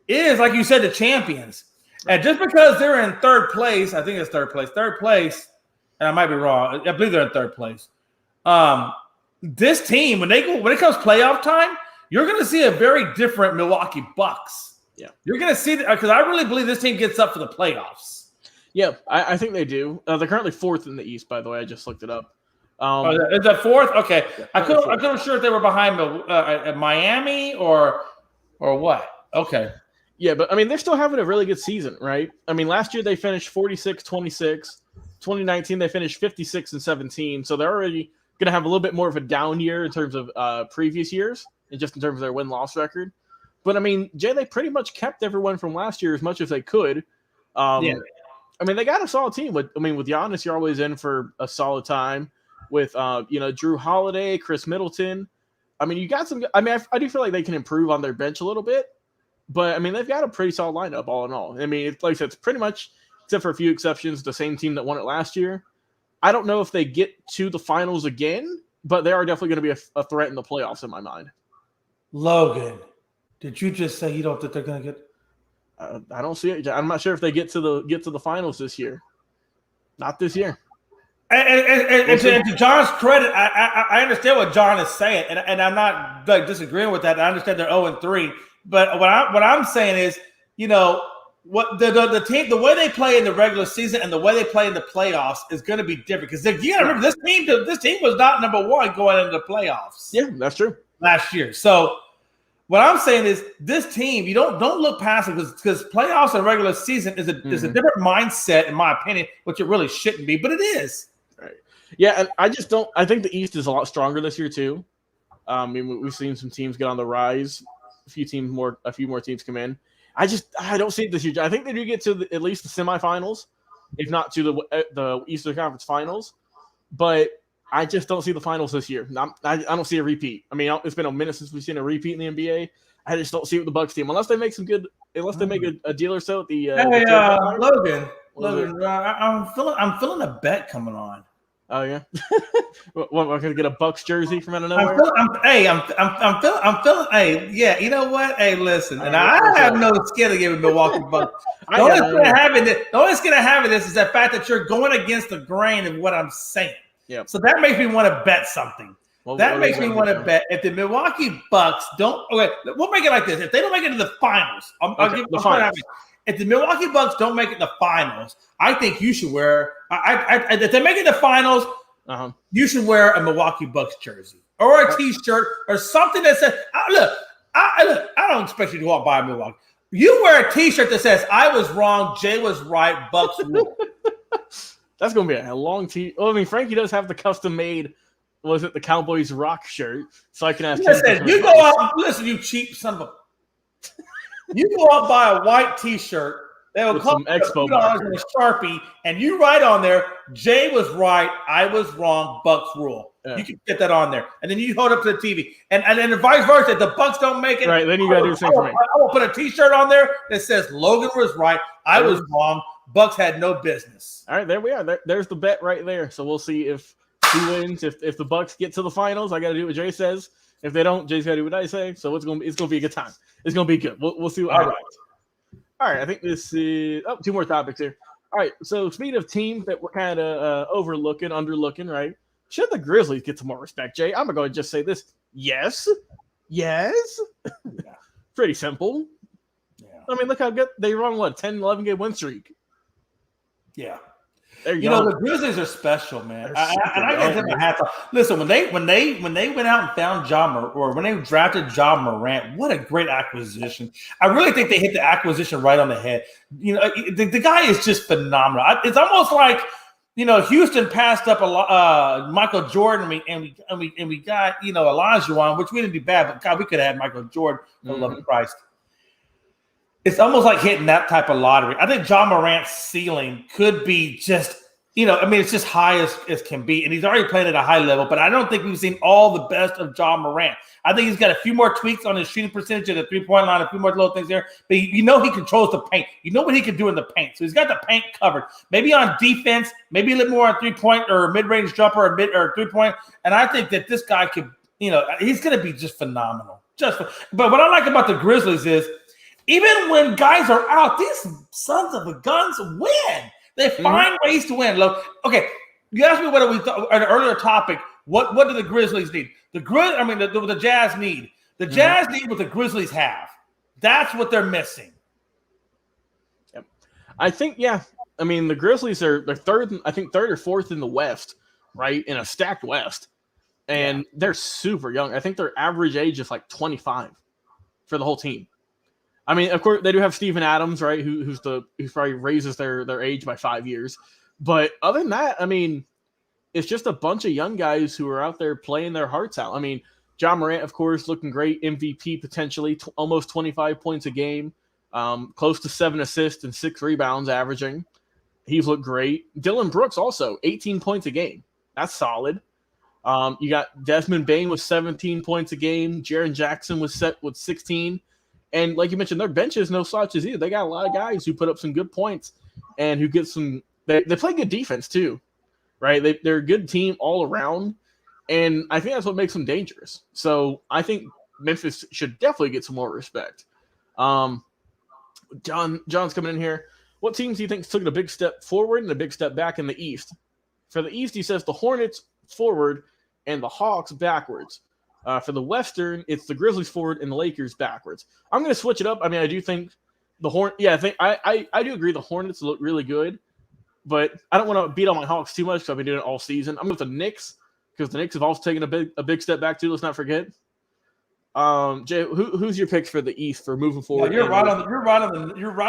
S3: is, like you said, the champions. And just because they're in third place, I think it's third place, and I might be wrong. I believe they're in third place. This team, when it comes playoff time, you're going to see a very different Milwaukee Bucks. Yeah, you're going to see that, because I really believe this team gets up for the playoffs.
S2: Yeah, I think they do. They're currently fourth in the East, by the way. I just looked it up.
S3: Is that fourth? Okay, yeah, I couldn't sure if they were behind Miami or what. Okay.
S2: Yeah, but I mean, they're still having a really good season, right? I mean, last year they finished 46-26. 2019 they finished 56-17. So they're already going to have a little bit more of a down year in terms of previous years, and just in terms of their win-loss record. But I mean, Jay, they pretty much kept everyone from last year as much as they could. Yeah. I mean, they got a solid team. With Giannis, you're always in for a solid time. With Drew Holiday, Chris Middleton. I mean, you got some. I mean, I do feel like they can improve on their bench a little bit, but I mean, they've got a pretty solid lineup all in all. I mean, like I said, it's pretty much, except for a few exceptions, the same team that won it last year. I don't know if they get to the finals again, but they are definitely going to be a threat in the playoffs in my mind.
S3: Logan, did you just say you don't think they're going to get?
S2: I don't see it. I'm not sure if they get to the finals this year. Not this year.
S3: And to John's credit, I understand what John is saying, and I'm not disagreeing with that. I understand they're 0-3, but what I'm saying is, what the team, the way they play in the regular season and the way they play in the playoffs is going to be different. Because you got to remember, this team was not number one going into the playoffs.
S2: Yeah, that's true.
S3: Last year, so. What I'm saying is, this team, you don't look past it, because playoffs and regular season is a different mindset, in my opinion, which it really shouldn't be, but it is.
S2: Right. Yeah, and I just don't. I think the East is a lot stronger this year too. I mean, we've seen some teams get on the rise. A few more teams come in. I don't see it this year. I think they do get to at least the semifinals, if not to the Eastern Conference Finals, but I just don't see the finals this year. I don't see a repeat. I mean, it's been a minute since we've seen a repeat in the NBA. I just don't see it with the Bucks team unless they make a deal or so at the.
S3: Logan, I'm feeling a bet coming on.
S2: Oh yeah, what, we're gonna get a Bucks jersey from out of nowhere.
S3: I'm feeling. Hey, yeah, you know what? Hey, listen, and I have no skin to give with Milwaukee Bucks. The only skin I have in this is the fact that you're going against the grain of what I'm saying.
S2: Yeah.
S3: So that makes me want to bet something. That makes me want to bet if the Milwaukee Bucks don't. Okay, we'll make it like this: if they don't make it to the finals, I'll give the finals. If the Milwaukee Bucks don't make it to the finals, I think you should wear. If they make it to the finals, you should wear a Milwaukee Bucks jersey or a T-shirt or something that says, "Look, I don't expect you to walk by Milwaukee. You wear a T-shirt that says, "I was wrong, Jay was right, Bucks rule."
S2: That's going to be a long T. Oh, I mean, Frankie does have the custom-made, was it the Cowboys rock shirt? So I can ask.
S3: Listen, you go out. Listen, you cheap son of a. You go out buy a white T-shirt. They will cost $2 and a Sharpie, and you write on there, "Jay was right, I was wrong, Bucks rule." Yeah. You can get that on there, and then you hold up to the TV, and then vice versa. If the Bucks don't make it,
S2: right? Then you got to do the same for me.
S3: I will put a T-shirt on there that says, "Logan was right, I was wrong, Bucks had no business."
S2: All right, there we are. There's the bet right there. So we'll see if he wins. If the Bucks get to the finals, I got to do what Jay says. If they don't, Jay's got to do what I say. So it's gonna be a good time. It's gonna be good. We'll see what happens. All right, I think this is two more topics here. All right, so speaking of teams that we're kind of underlooking, right? Should the Grizzlies get some more respect, Jay? I'm going to just say this. Yes. Yeah. Pretty simple. Yeah. I mean, look how good they run, 10, 11 game win streak.
S3: Yeah. The Grizzlies are special, man. I got to tip my hats off. Listen, when they went out and found when they drafted Ja Morant, what a great acquisition! I really think they hit the acquisition right on the head. The guy is just phenomenal. It's almost like Houston passed up a lot, Michael Jordan, and we got Olajuwon, which we didn't do bad, but God, we could have had Michael Jordan for the love of Christ. It's almost like hitting that type of lottery. I think Ja Morant's ceiling could be just, it's just high as can be. And he's already playing at a high level, but I don't think we've seen all the best of Ja Morant. I think he's got a few more tweaks on his shooting percentage at the three-point line, a few more little things there. But he controls the paint. You know what he can do in the paint. So he's got the paint covered. Maybe on defense, maybe a little more on three-point or mid-range jumper or three-point. And I think that this guy could, he's going to be just phenomenal. But what I like about the Grizzlies is, even when guys are out, these sons of a guns win. They find ways to win. Look, okay, you asked me what we thought at an earlier topic. What do the Grizzlies need? The Jazz need. The Jazz need what the Grizzlies have. That's what they're missing.
S2: Yep. I think, the Grizzlies they're third or fourth in the West, right? In a stacked West. And they're super young. I think their average age is like 25 for the whole team. Of course, they do have Steven Adams, right? Who probably raises their age by 5 years. But other than that, it's just a bunch of young guys who are out there playing their hearts out. Ja Morant, of course, looking great, MVP potentially, almost 25 points a game, close to 7 assists and 6 rebounds averaging. He's looked great. Dylan Brooks also, 18 points a game. That's solid. You got Desmond Bane with 17 points a game. Jaren Jackson was set with 16. And like you mentioned, their bench is no slouches either. They got a lot of guys who put up some good points and who get some – they play good defense too, right? They're a good team all around, and I think that's what makes them dangerous. So I think Memphis should definitely get some more respect. John's coming in here. What teams do you think took a big step forward and a big step back in the East? For the East, he says the Hornets forward and the Hawks backwards. For the Western, it's the Grizzlies forward and the Lakers backwards. I'm going to switch it up. I do think the I do agree the Hornets look really good, but I don't want to beat on my Hawks too much because I've been doing it all season. I'm with the Knicks because the Knicks have also taken a big step back too. Let's not forget. Jay, who's your picks for the East for moving forward?
S3: Yeah, you're right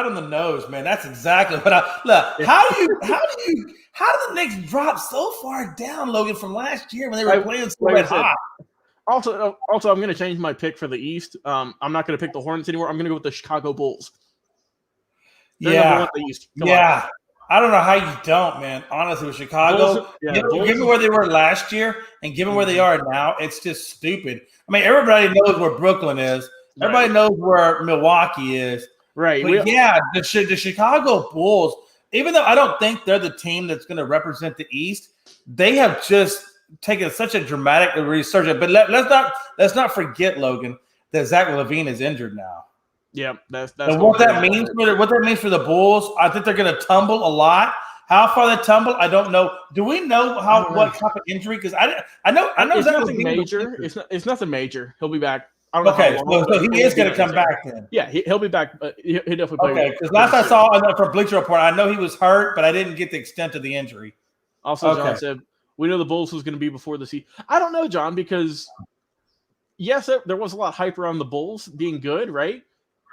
S3: on the nose, man. That's exactly what look. How did the Knicks drop so far down, Logan, from last year when they were playing so hot?
S2: Also, I'm going to change my pick for the East. I'm not going to pick the Hornets anymore. I'm going to go with the Chicago Bulls. They're number one in the East. Come on.
S3: I don't know how you don't, man. Honestly, with Chicago, given where they were last year and given where they are now, it's just stupid. Everybody knows where Brooklyn is. Everybody knows where Milwaukee is.
S2: Right.
S3: But the Chicago Bulls, even though I don't think they're the team that's going to represent the East, they have just taken such a dramatic resurgence. But let's not forget, Logan, that Zach LaVine is injured now.
S2: Yeah, that's
S3: what that means for the Bulls. I think they're going to tumble a lot. How far they tumble, I don't know. Do we know what type of injury? Because I know
S2: it's nothing major. It's nothing major. He'll be back. I don't know.
S3: Okay, so he is going to come back then.
S2: Yeah, he'll be back. He'll definitely play.
S3: Okay, because last I saw from Bleacher Report, I know he was hurt, but I didn't get the extent of the injury.
S2: Also, John said we know the Bulls was going to be before the season. I don't know, John, because yes, there was a lot of hype around the Bulls being good, right?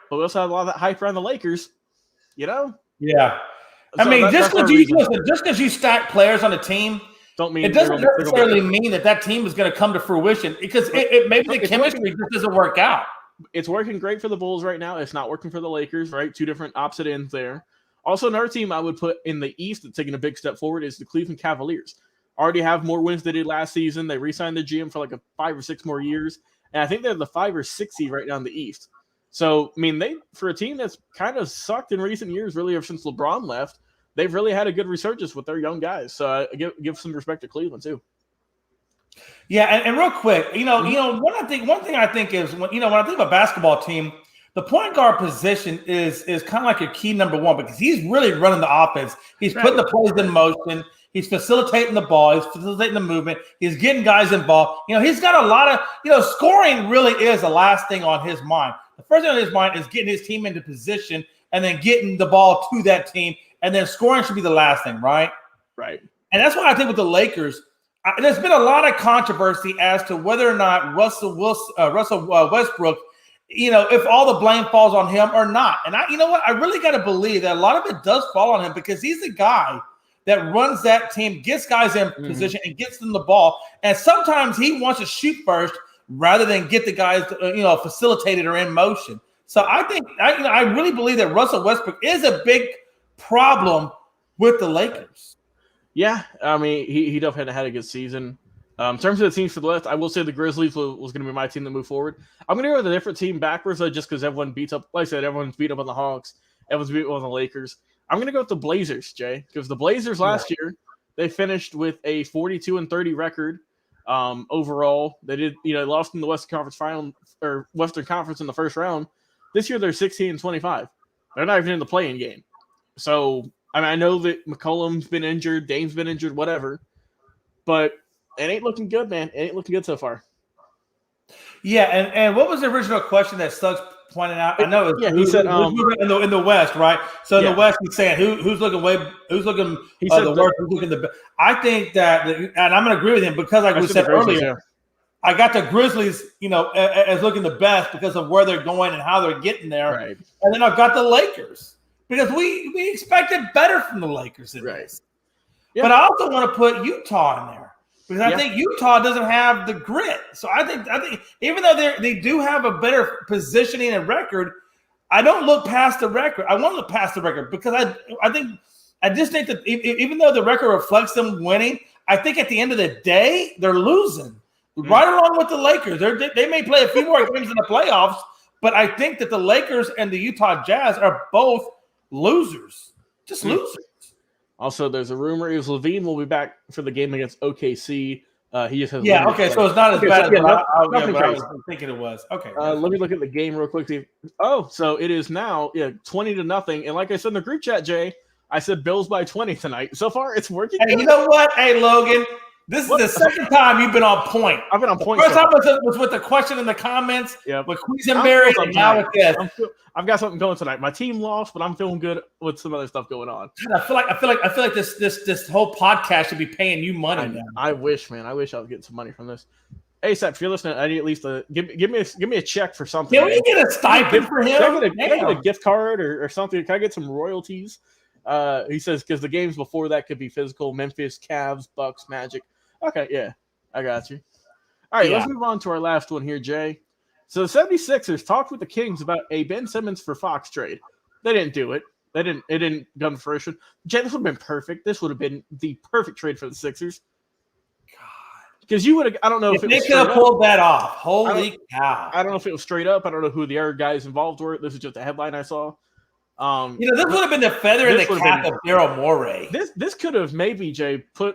S2: But we also had a lot of that hype around the Lakers,
S3: Yeah.
S2: So
S3: just because you stack players on a team, it doesn't necessarily mean that team is going to come to fruition because maybe the chemistry just doesn't work out.
S2: It's working great for the Bulls right now. It's not working for the Lakers, right? Two different opposite ends there. Also, another team I would put in the East that's taking a big step forward is the Cleveland Cavaliers. Already have more wins than they did last season. They re-signed their GM for like 5 or 6 more years. And I think they're the 5 or 6 seed right now in the East. So, they for a team that's kind of sucked in recent years, really ever since LeBron left, they've really had a good resurgence with their young guys. So give some respect to Cleveland too.
S3: Yeah, and real quick, one thing I think is when I think of a basketball team, the point guard position is kind of like your key number one because he's really running the offense. He's putting the plays in motion. He's facilitating the ball. He's facilitating the movement. He's getting guys involved. He's got a lot of scoring really is the last thing on his mind. The first thing on his mind is getting his team into position and then getting the ball to that team. And then scoring should be the last thing, right?
S2: Right.
S3: And that's why I think with the Lakers, there's been a lot of controversy as to whether or not Russell Westbrook, if all the blame falls on him or not. And you know what? I really got to believe that a lot of it does fall on him because he's the guy that runs that team, gets guys in position and gets them the ball. And sometimes he wants to shoot first rather than get the guys, facilitated or in motion. So I think I really believe that Russell Westbrook is a big problem with the Lakers.
S2: Yeah, I mean, he definitely had a good season. In terms of the teams for the left, I will say the Grizzlies was going to be my team to move forward. I'm going to go with a different team backwards, just because everyone beats up. Like I said, everyone's beat up on the Hawks. Everyone's beat up on the Lakers. I'm going to go with the Blazers, Jay, because the Blazers last year, they finished with a 42-30 record overall. They did, lost in the Western Conference in the first round. This year, they're 16-25. They're not even in the play-in game. So, I know that McCollum's been injured, Dame's been injured, whatever, but it ain't looking good, man. It ain't looking good so far.
S3: Yeah, and what was the original question that Suggs pointed out? I know.
S2: He said
S3: in the West, right? So in the West, he's saying who's looking the worst, who's looking the best. I think that, and I'm going to agree with him because, like we said earlier, I got the Grizzlies, as looking the best because of where they're going and how they're getting there,
S2: right.
S3: And then I've got the Lakers because we expected better from the Lakers in this. Yeah. But I also want to put Utah in there. Because I think Utah doesn't have the grit. So I think even though they do have a better positioning and record, I don't look past the record. I want to look past the record because I just think that even though the record reflects them winning, I think at the end of the day they're losing. Right along with the Lakers. They may play a few more games in the playoffs, but I think that the Lakers and the Utah Jazz are both losers. Just losers.
S2: Also, there's a rumor is Levine will be back for the game against OKC. He just has
S3: so it's not as bad as I was thinking it was. Okay.
S2: Let me look at the game real quick. So it is now 20-0. And like I said in the group chat, Jay, I said Bills by 20 tonight. So far, it's working.
S3: Hey, you know what? Hey, Logan, this is the second time you've been on point.
S2: I've been on point.
S3: The first time was with the question in the comments with Quisenberry, and now with this.
S2: I've got something going tonight. My team lost, but I'm feeling good with some other stuff going on.
S3: I feel like this whole podcast should be paying you money now.
S2: I wish, man. I wish I was getting some money from this. ASAP, if you're listening, I need at least give me a check for something.
S3: Can we get a stipend for him?
S2: Can I get a gift card or something? Can I get some royalties? He says because the games before that could be physical. Memphis, Cavs, Bucks, Magic. Okay, yeah, I got you. All right, let's move on to our last one here, Jay. So the 76ers talked with the Kings about a Ben Simmons for Fox trade. They didn't do it. It didn't come to fruition. Jay, this would have been perfect. This would have been the perfect trade for the Sixers. God. Because you would have, I don't know if
S3: they could have pulled that off. Holy cow.
S2: I don't know if it was straight up. I don't know who the other guys involved were. This is just a headline I saw.
S3: This would have been the feather in the cap of Daryl Morey.
S2: This could have maybe, Jay, put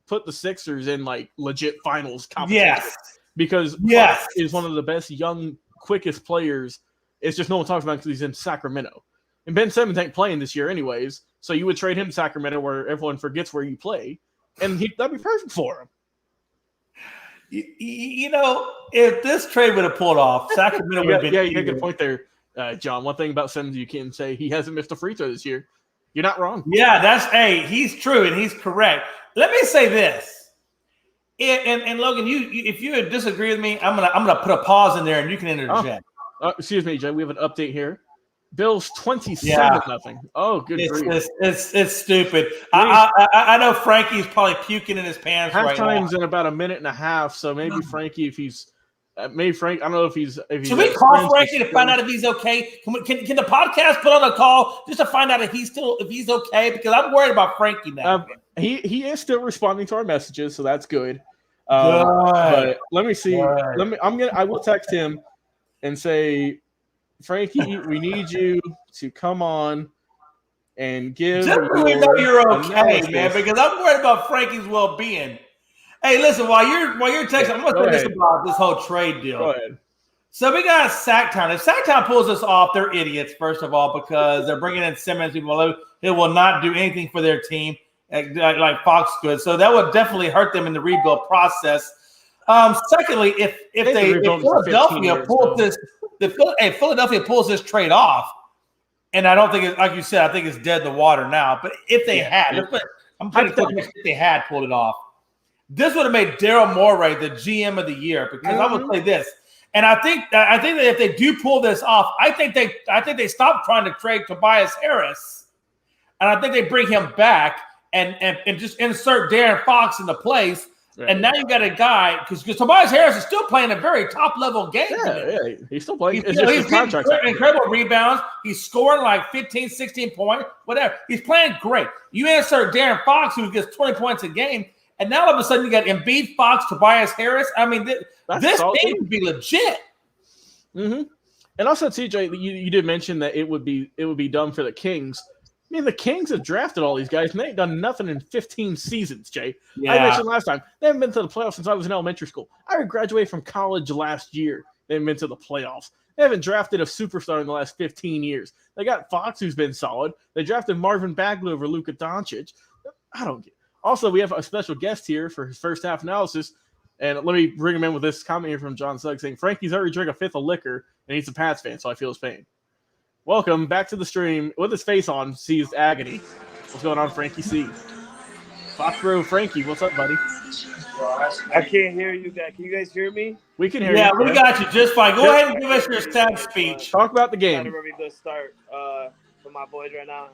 S2: the Sixers in like legit finals competition.
S3: Yes.
S2: Because Fox is one of the best young, quickest players. It's just no one talks about because he's in Sacramento. And Ben Simmons ain't playing this year anyways, so you would trade him to Sacramento where everyone forgets where you play, and that'd be perfect for him.
S3: If this trade would have pulled off, Sacramento would have been.
S2: Yeah, you got a good point there, John. One thing about Simmons you can say, he hasn't missed a free throw this year. You're not wrong.
S3: Yeah, he's true and he's correct. Let me say this. And Logan, if you disagree with me, I'm gonna put a pause in there and you can interject.
S2: Excuse me, Jay. We have an update here. Bills 27-0. Oh, good grief.
S3: It's stupid. I know Frankie's probably puking in his pants right now.
S2: Halftime's in about a minute and a half, so maybe Frankie, if he's Frank, I don't know if he's.
S3: Should we call Frankie to find out if he's okay? Can the podcast put on a call just to find out if he's okay? Because I'm worried about Frankie now.
S2: He is still responding to our messages, so that's good. But let me see. I will text him and say, Frankie, we need you to come on and give.
S3: Just so we know you're okay, man, because I'm worried about Frankie's well-being. Hey, listen, while you're texting, I'm going to say this about this whole trade deal.
S2: Go ahead.
S3: So we got Sacktown. If Sacktown pulls this off, they're idiots, first of all, because they're bringing in Simmons. It will not do anything for their team like Fox could. So that would definitely hurt them in the rebuild process. Secondly, if Philadelphia pulls this trade off, and I don't think, like you said, I think it's dead in the water now. But if they had, I'm pretty confident they had pulled it off. This would have made Daryl Morey the GM of the year because I would say this, and I think that if they do pull this off, I think they stop trying to trade Tobias Harris, and I think they bring him back and just insert Darren Fox into place. Right. And now you got a guy because Tobias Harris is still playing a very top level game.
S2: Yeah, he's still playing. He's
S3: incredible rebounds. He's scoring like 15, 16 points, whatever. He's playing great. You insert Darren Fox, who gets 20 points a game, and now all of a sudden you got Embiid, Fox, Tobias Harris. I mean, this game would be legit.
S2: Mm-hmm. And also, TJ, you did mention that it would be dumb for the Kings. I mean, the Kings have drafted all these guys, and they ain't done nothing in 15 seasons, Jay. Yeah. I mentioned last time, they haven't been to the playoffs since I was in elementary school. I graduated from college last year. They haven't been to the playoffs. They haven't drafted a superstar in the last 15 years. They got Fox, who's been solid. They drafted Marvin Bagley over Luka Doncic. I don't get it. Also, we have a special guest here for his first half analysis, and let me bring him in with this comment here from John Suggs saying, Frankie's already drank a fifth of liquor, and he's a Pats fan, so I feel his pain. Welcome back to the stream. With his face on, sees agony. What's going on, Frankie C? Foxborough Frankie, what's up, buddy?
S4: I can't hear you guys. Can you guys hear me?
S2: We can hear you.
S3: Yeah, we got you just fine. Go ahead and give us your stab speech.
S2: Talk about the game.
S4: Not a very good start for my boys right now.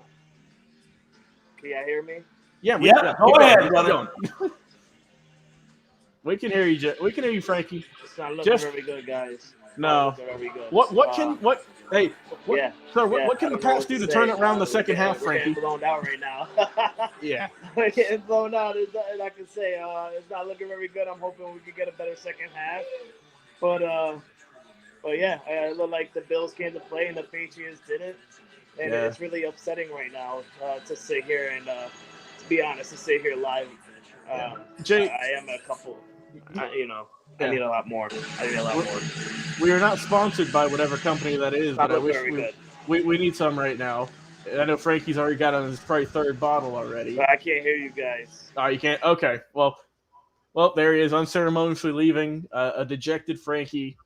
S4: Can y'all hear me?
S2: Yeah,
S3: go ahead, brother.
S2: We can hear you. We can hear you, Frankie.
S4: It's not looking very good, guys.
S2: No.
S4: Very good.
S2: What can the Pats do to turn it around the second half, Frankie?
S4: We're blown out right now.
S2: Yeah.
S4: We're getting blown out. There's nothing I can say. It's not looking very good. I'm hoping we can get a better second half. But yeah, it looked like the Bills came to play and the Patriots didn't. And it's really upsetting right now to sit here and, to be honest, to sit here live.
S2: Jay,
S4: I am a couple, I need a lot more.
S2: We are not sponsored by whatever company that is, but I wish we need some right now. I know Frankie's already got on his probably third bottle already.
S4: But I can't hear you guys.
S2: Oh, you can't? Okay. Well, there he is, unceremoniously leaving. A dejected Frankie,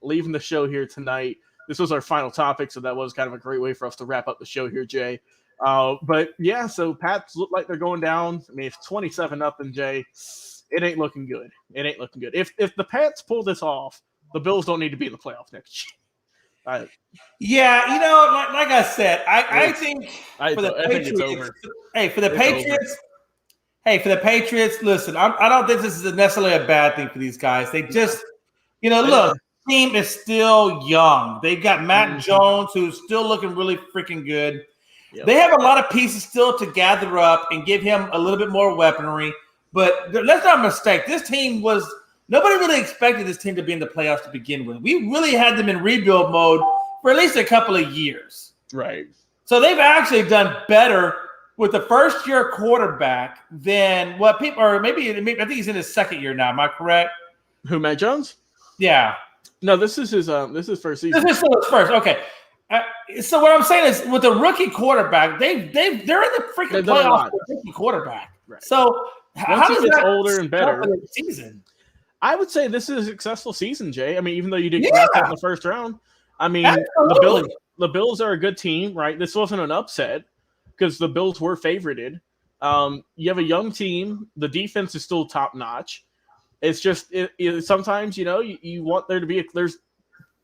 S2: leaving the show here tonight. This was our final topic, so that was kind of a great way for us to wrap up the show here, Jay. But yeah, so Pats look like they're going down. I mean, it's 27-0, Jay. It ain't looking good. If the Pats pull this off, the Bills don't need to be in the playoffs next year.
S3: Yeah, like I said, I think for the Patriots, it's over. For the Patriots, listen, I don't think this is necessarily a bad thing for these guys. They just, look, the team is still young. They've got Matt Jones, who's still looking really freaking good. Yep. They have a lot of pieces still to gather up and give him a little bit more weaponry. But let's not mistake, this team nobody really expected this team to be in the playoffs to begin with. We really had them in rebuild mode for at least a couple of years.
S2: Right.
S3: So they've actually done better with the first-year quarterback than what people – or maybe I think he's in his second year now. Am I correct?
S2: Who, Matt Jones?
S3: Yeah.
S2: No, this is his first season.
S3: This is still his first. Okay. So what I'm saying is, with the rookie quarterback, they're in the freaking playoffs with a rookie quarterback. Right. So how does that
S2: older and better
S3: season?
S2: I would say this is a successful season, Jay. I mean, even though you didn't draft in the first round, I mean, the Bills are a good team, right? This wasn't an upset because the Bills were favorited. You have a young team. The defense is still top notch. It's just sometimes you want there to be there's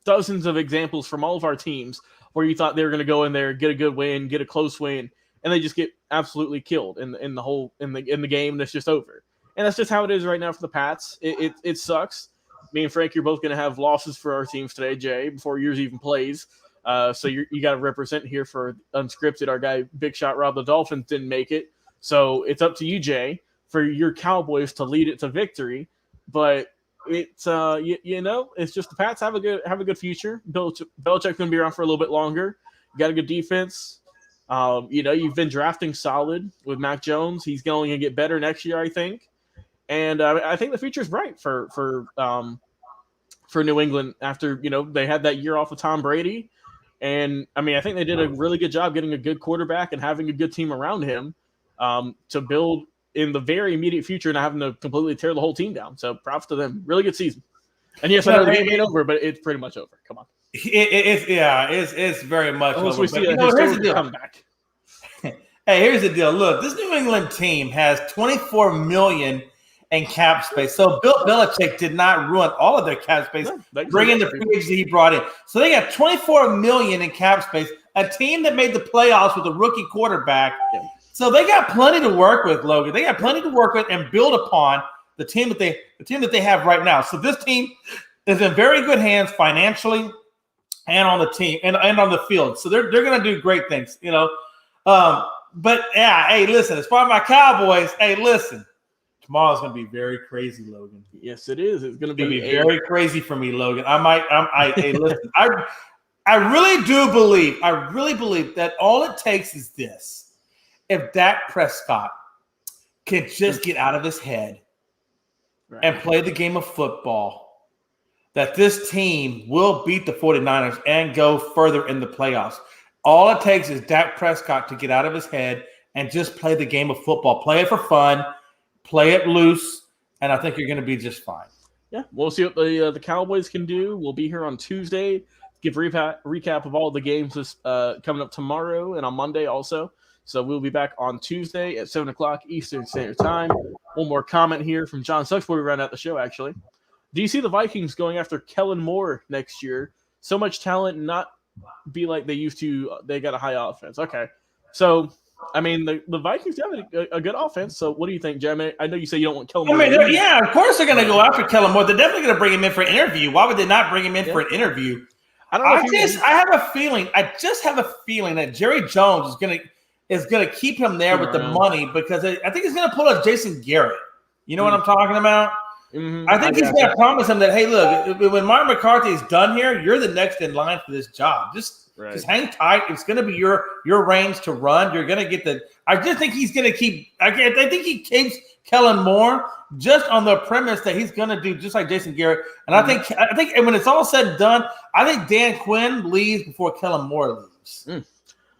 S2: dozens of examples from all of our teams where you thought they were going to go in there, get a good win, get a close win, and they just get absolutely killed in the game. That's just over, and that's just how it is right now for the Pats. It sucks. Me and Frank, you're both going to have losses for our teams today, Jay, before yours even plays. So you got to represent here for Unscripted. Our guy, Big Shot Rob, the Dolphins didn't make it, so it's up to you, Jay, for your Cowboys to lead it to victory. But it's it's just the Pats have a good future. Belichick's going to be around for a little bit longer. You got a good defense. You've been drafting solid with Mac Jones. He's going to get better next year, I think. And I think the future is bright for New England after they had that year off of Tom Brady. And I mean, I think they did a really good job getting a good quarterback and having a good team around him to build in the very immediate future and having to completely tear the whole team down. So props to them. Really good season. And yes, I know the game ain't over, but it's pretty much over. Come on.
S3: It's very much
S2: Unless
S3: over.
S2: we see a historic comeback.
S3: Hey, here's the deal. Look, this New England team has $24 million in cap space. So Bill Belichick did not ruin all of their cap space, bringing the free agents he brought in. So they got $24 million in cap space. A team that made the playoffs with a rookie quarterback. Yeah. So they got plenty to work with, Logan. They got plenty to work with and build upon the team that they have right now. So this team is in very good hands financially and on the team and on the field. So they're going to do great things, you know. But yeah, hey, listen, as far as my Cowboys, hey, listen, tomorrow's going to be very crazy, Logan.
S2: Yes, it is. It's going to be
S3: very crazy for me, Logan. Hey, listen, I really believe that all it takes is this. If Dak Prescott can just get out of his head and play the game of football, that this team will beat the 49ers and go further in the playoffs. All it takes is Dak Prescott to get out of his head and just play the game of football. Play it for fun, play it loose, and I think you're going to be just fine.
S2: Yeah, we'll see what the Cowboys can do. We'll be here on Tuesday, give recap of all the games this coming up tomorrow and on Monday also. So we'll be back on Tuesday at 7 o'clock Eastern Standard Time. One more comment here from John Sucks before we round out the show, actually. Do you see the Vikings going after Kellen Moore next year? So much talent, not be like they used to. They got a high offense. Okay. So, I mean, the Vikings have a good offense. So what do you think, Jeremy? I know you say you don't want Kellen Moore.
S3: Yeah, of course they're going to go after Kellen Moore. They're definitely going to bring him in for an interview. Why would they not bring him in for an interview? I have a feeling that Jerry Jones is going to keep him there with the money because I think he's going to pull a Jason Garrett. You know what I'm talking about? Mm-hmm. I think he's going to promise him that, hey, look, when Martin McCarthy is done here, you're the next in line for this job. Just hang tight. It's going to be your reins to run. You're going to get the – I just think he's going to keep – I think he keeps Kellen Moore just on the premise that he's going to do just like Jason Garrett. And I think when it's all said and done, I think Dan Quinn leaves before Kellen Moore leaves.
S2: Mm.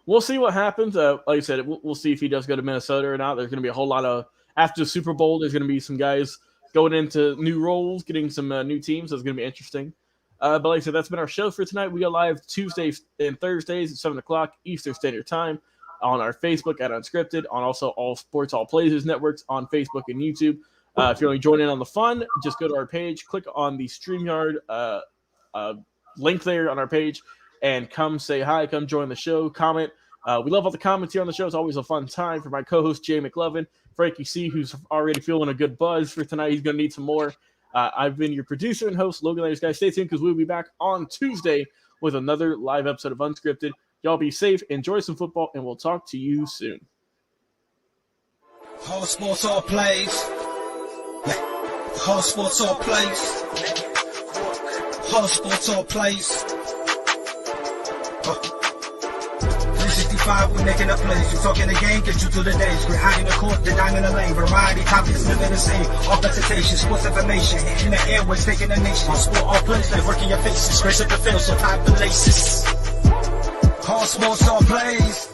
S2: We'll see what happens. Like I said, we'll see if he does go to Minnesota or not. There's going to be a whole lot of – after the Super Bowl, there's going to be some guys going into new roles, getting some new teams. So it's going to be interesting. But like I said, that's been our show for tonight. We go live Tuesdays and Thursdays at 7 o'clock Eastern Standard Time on our Facebook at Unscripted, on also All Sports, All Places networks on Facebook and YouTube. If you want to join in on the fun, just go to our page, click on the StreamYard link there on our page, and come say hi, come join the show, comment. We love all the comments here on the show. It's always a fun time. For my co-host, Jay McLovin, Frankie C, who's already feeling a good buzz for tonight. He's going to need some more. I've been your producer and host, Logan Landers. Guys, stay tuned because we'll be back on Tuesday with another live episode of Unscripted. Y'all be safe, enjoy some football, and we'll talk to you soon.
S1: All sports, all plays. All sports, all plays. All sports, all plays. 365, we making up plays. You talking the game, get you through the days. We're high in the court, the dime in the lane. Variety, topics, living the same. All presentation, sports information. In the airways, taking the nation. All sport, all plays, they working your faces. Grace up the field, so tie the laces. All sports, all plays.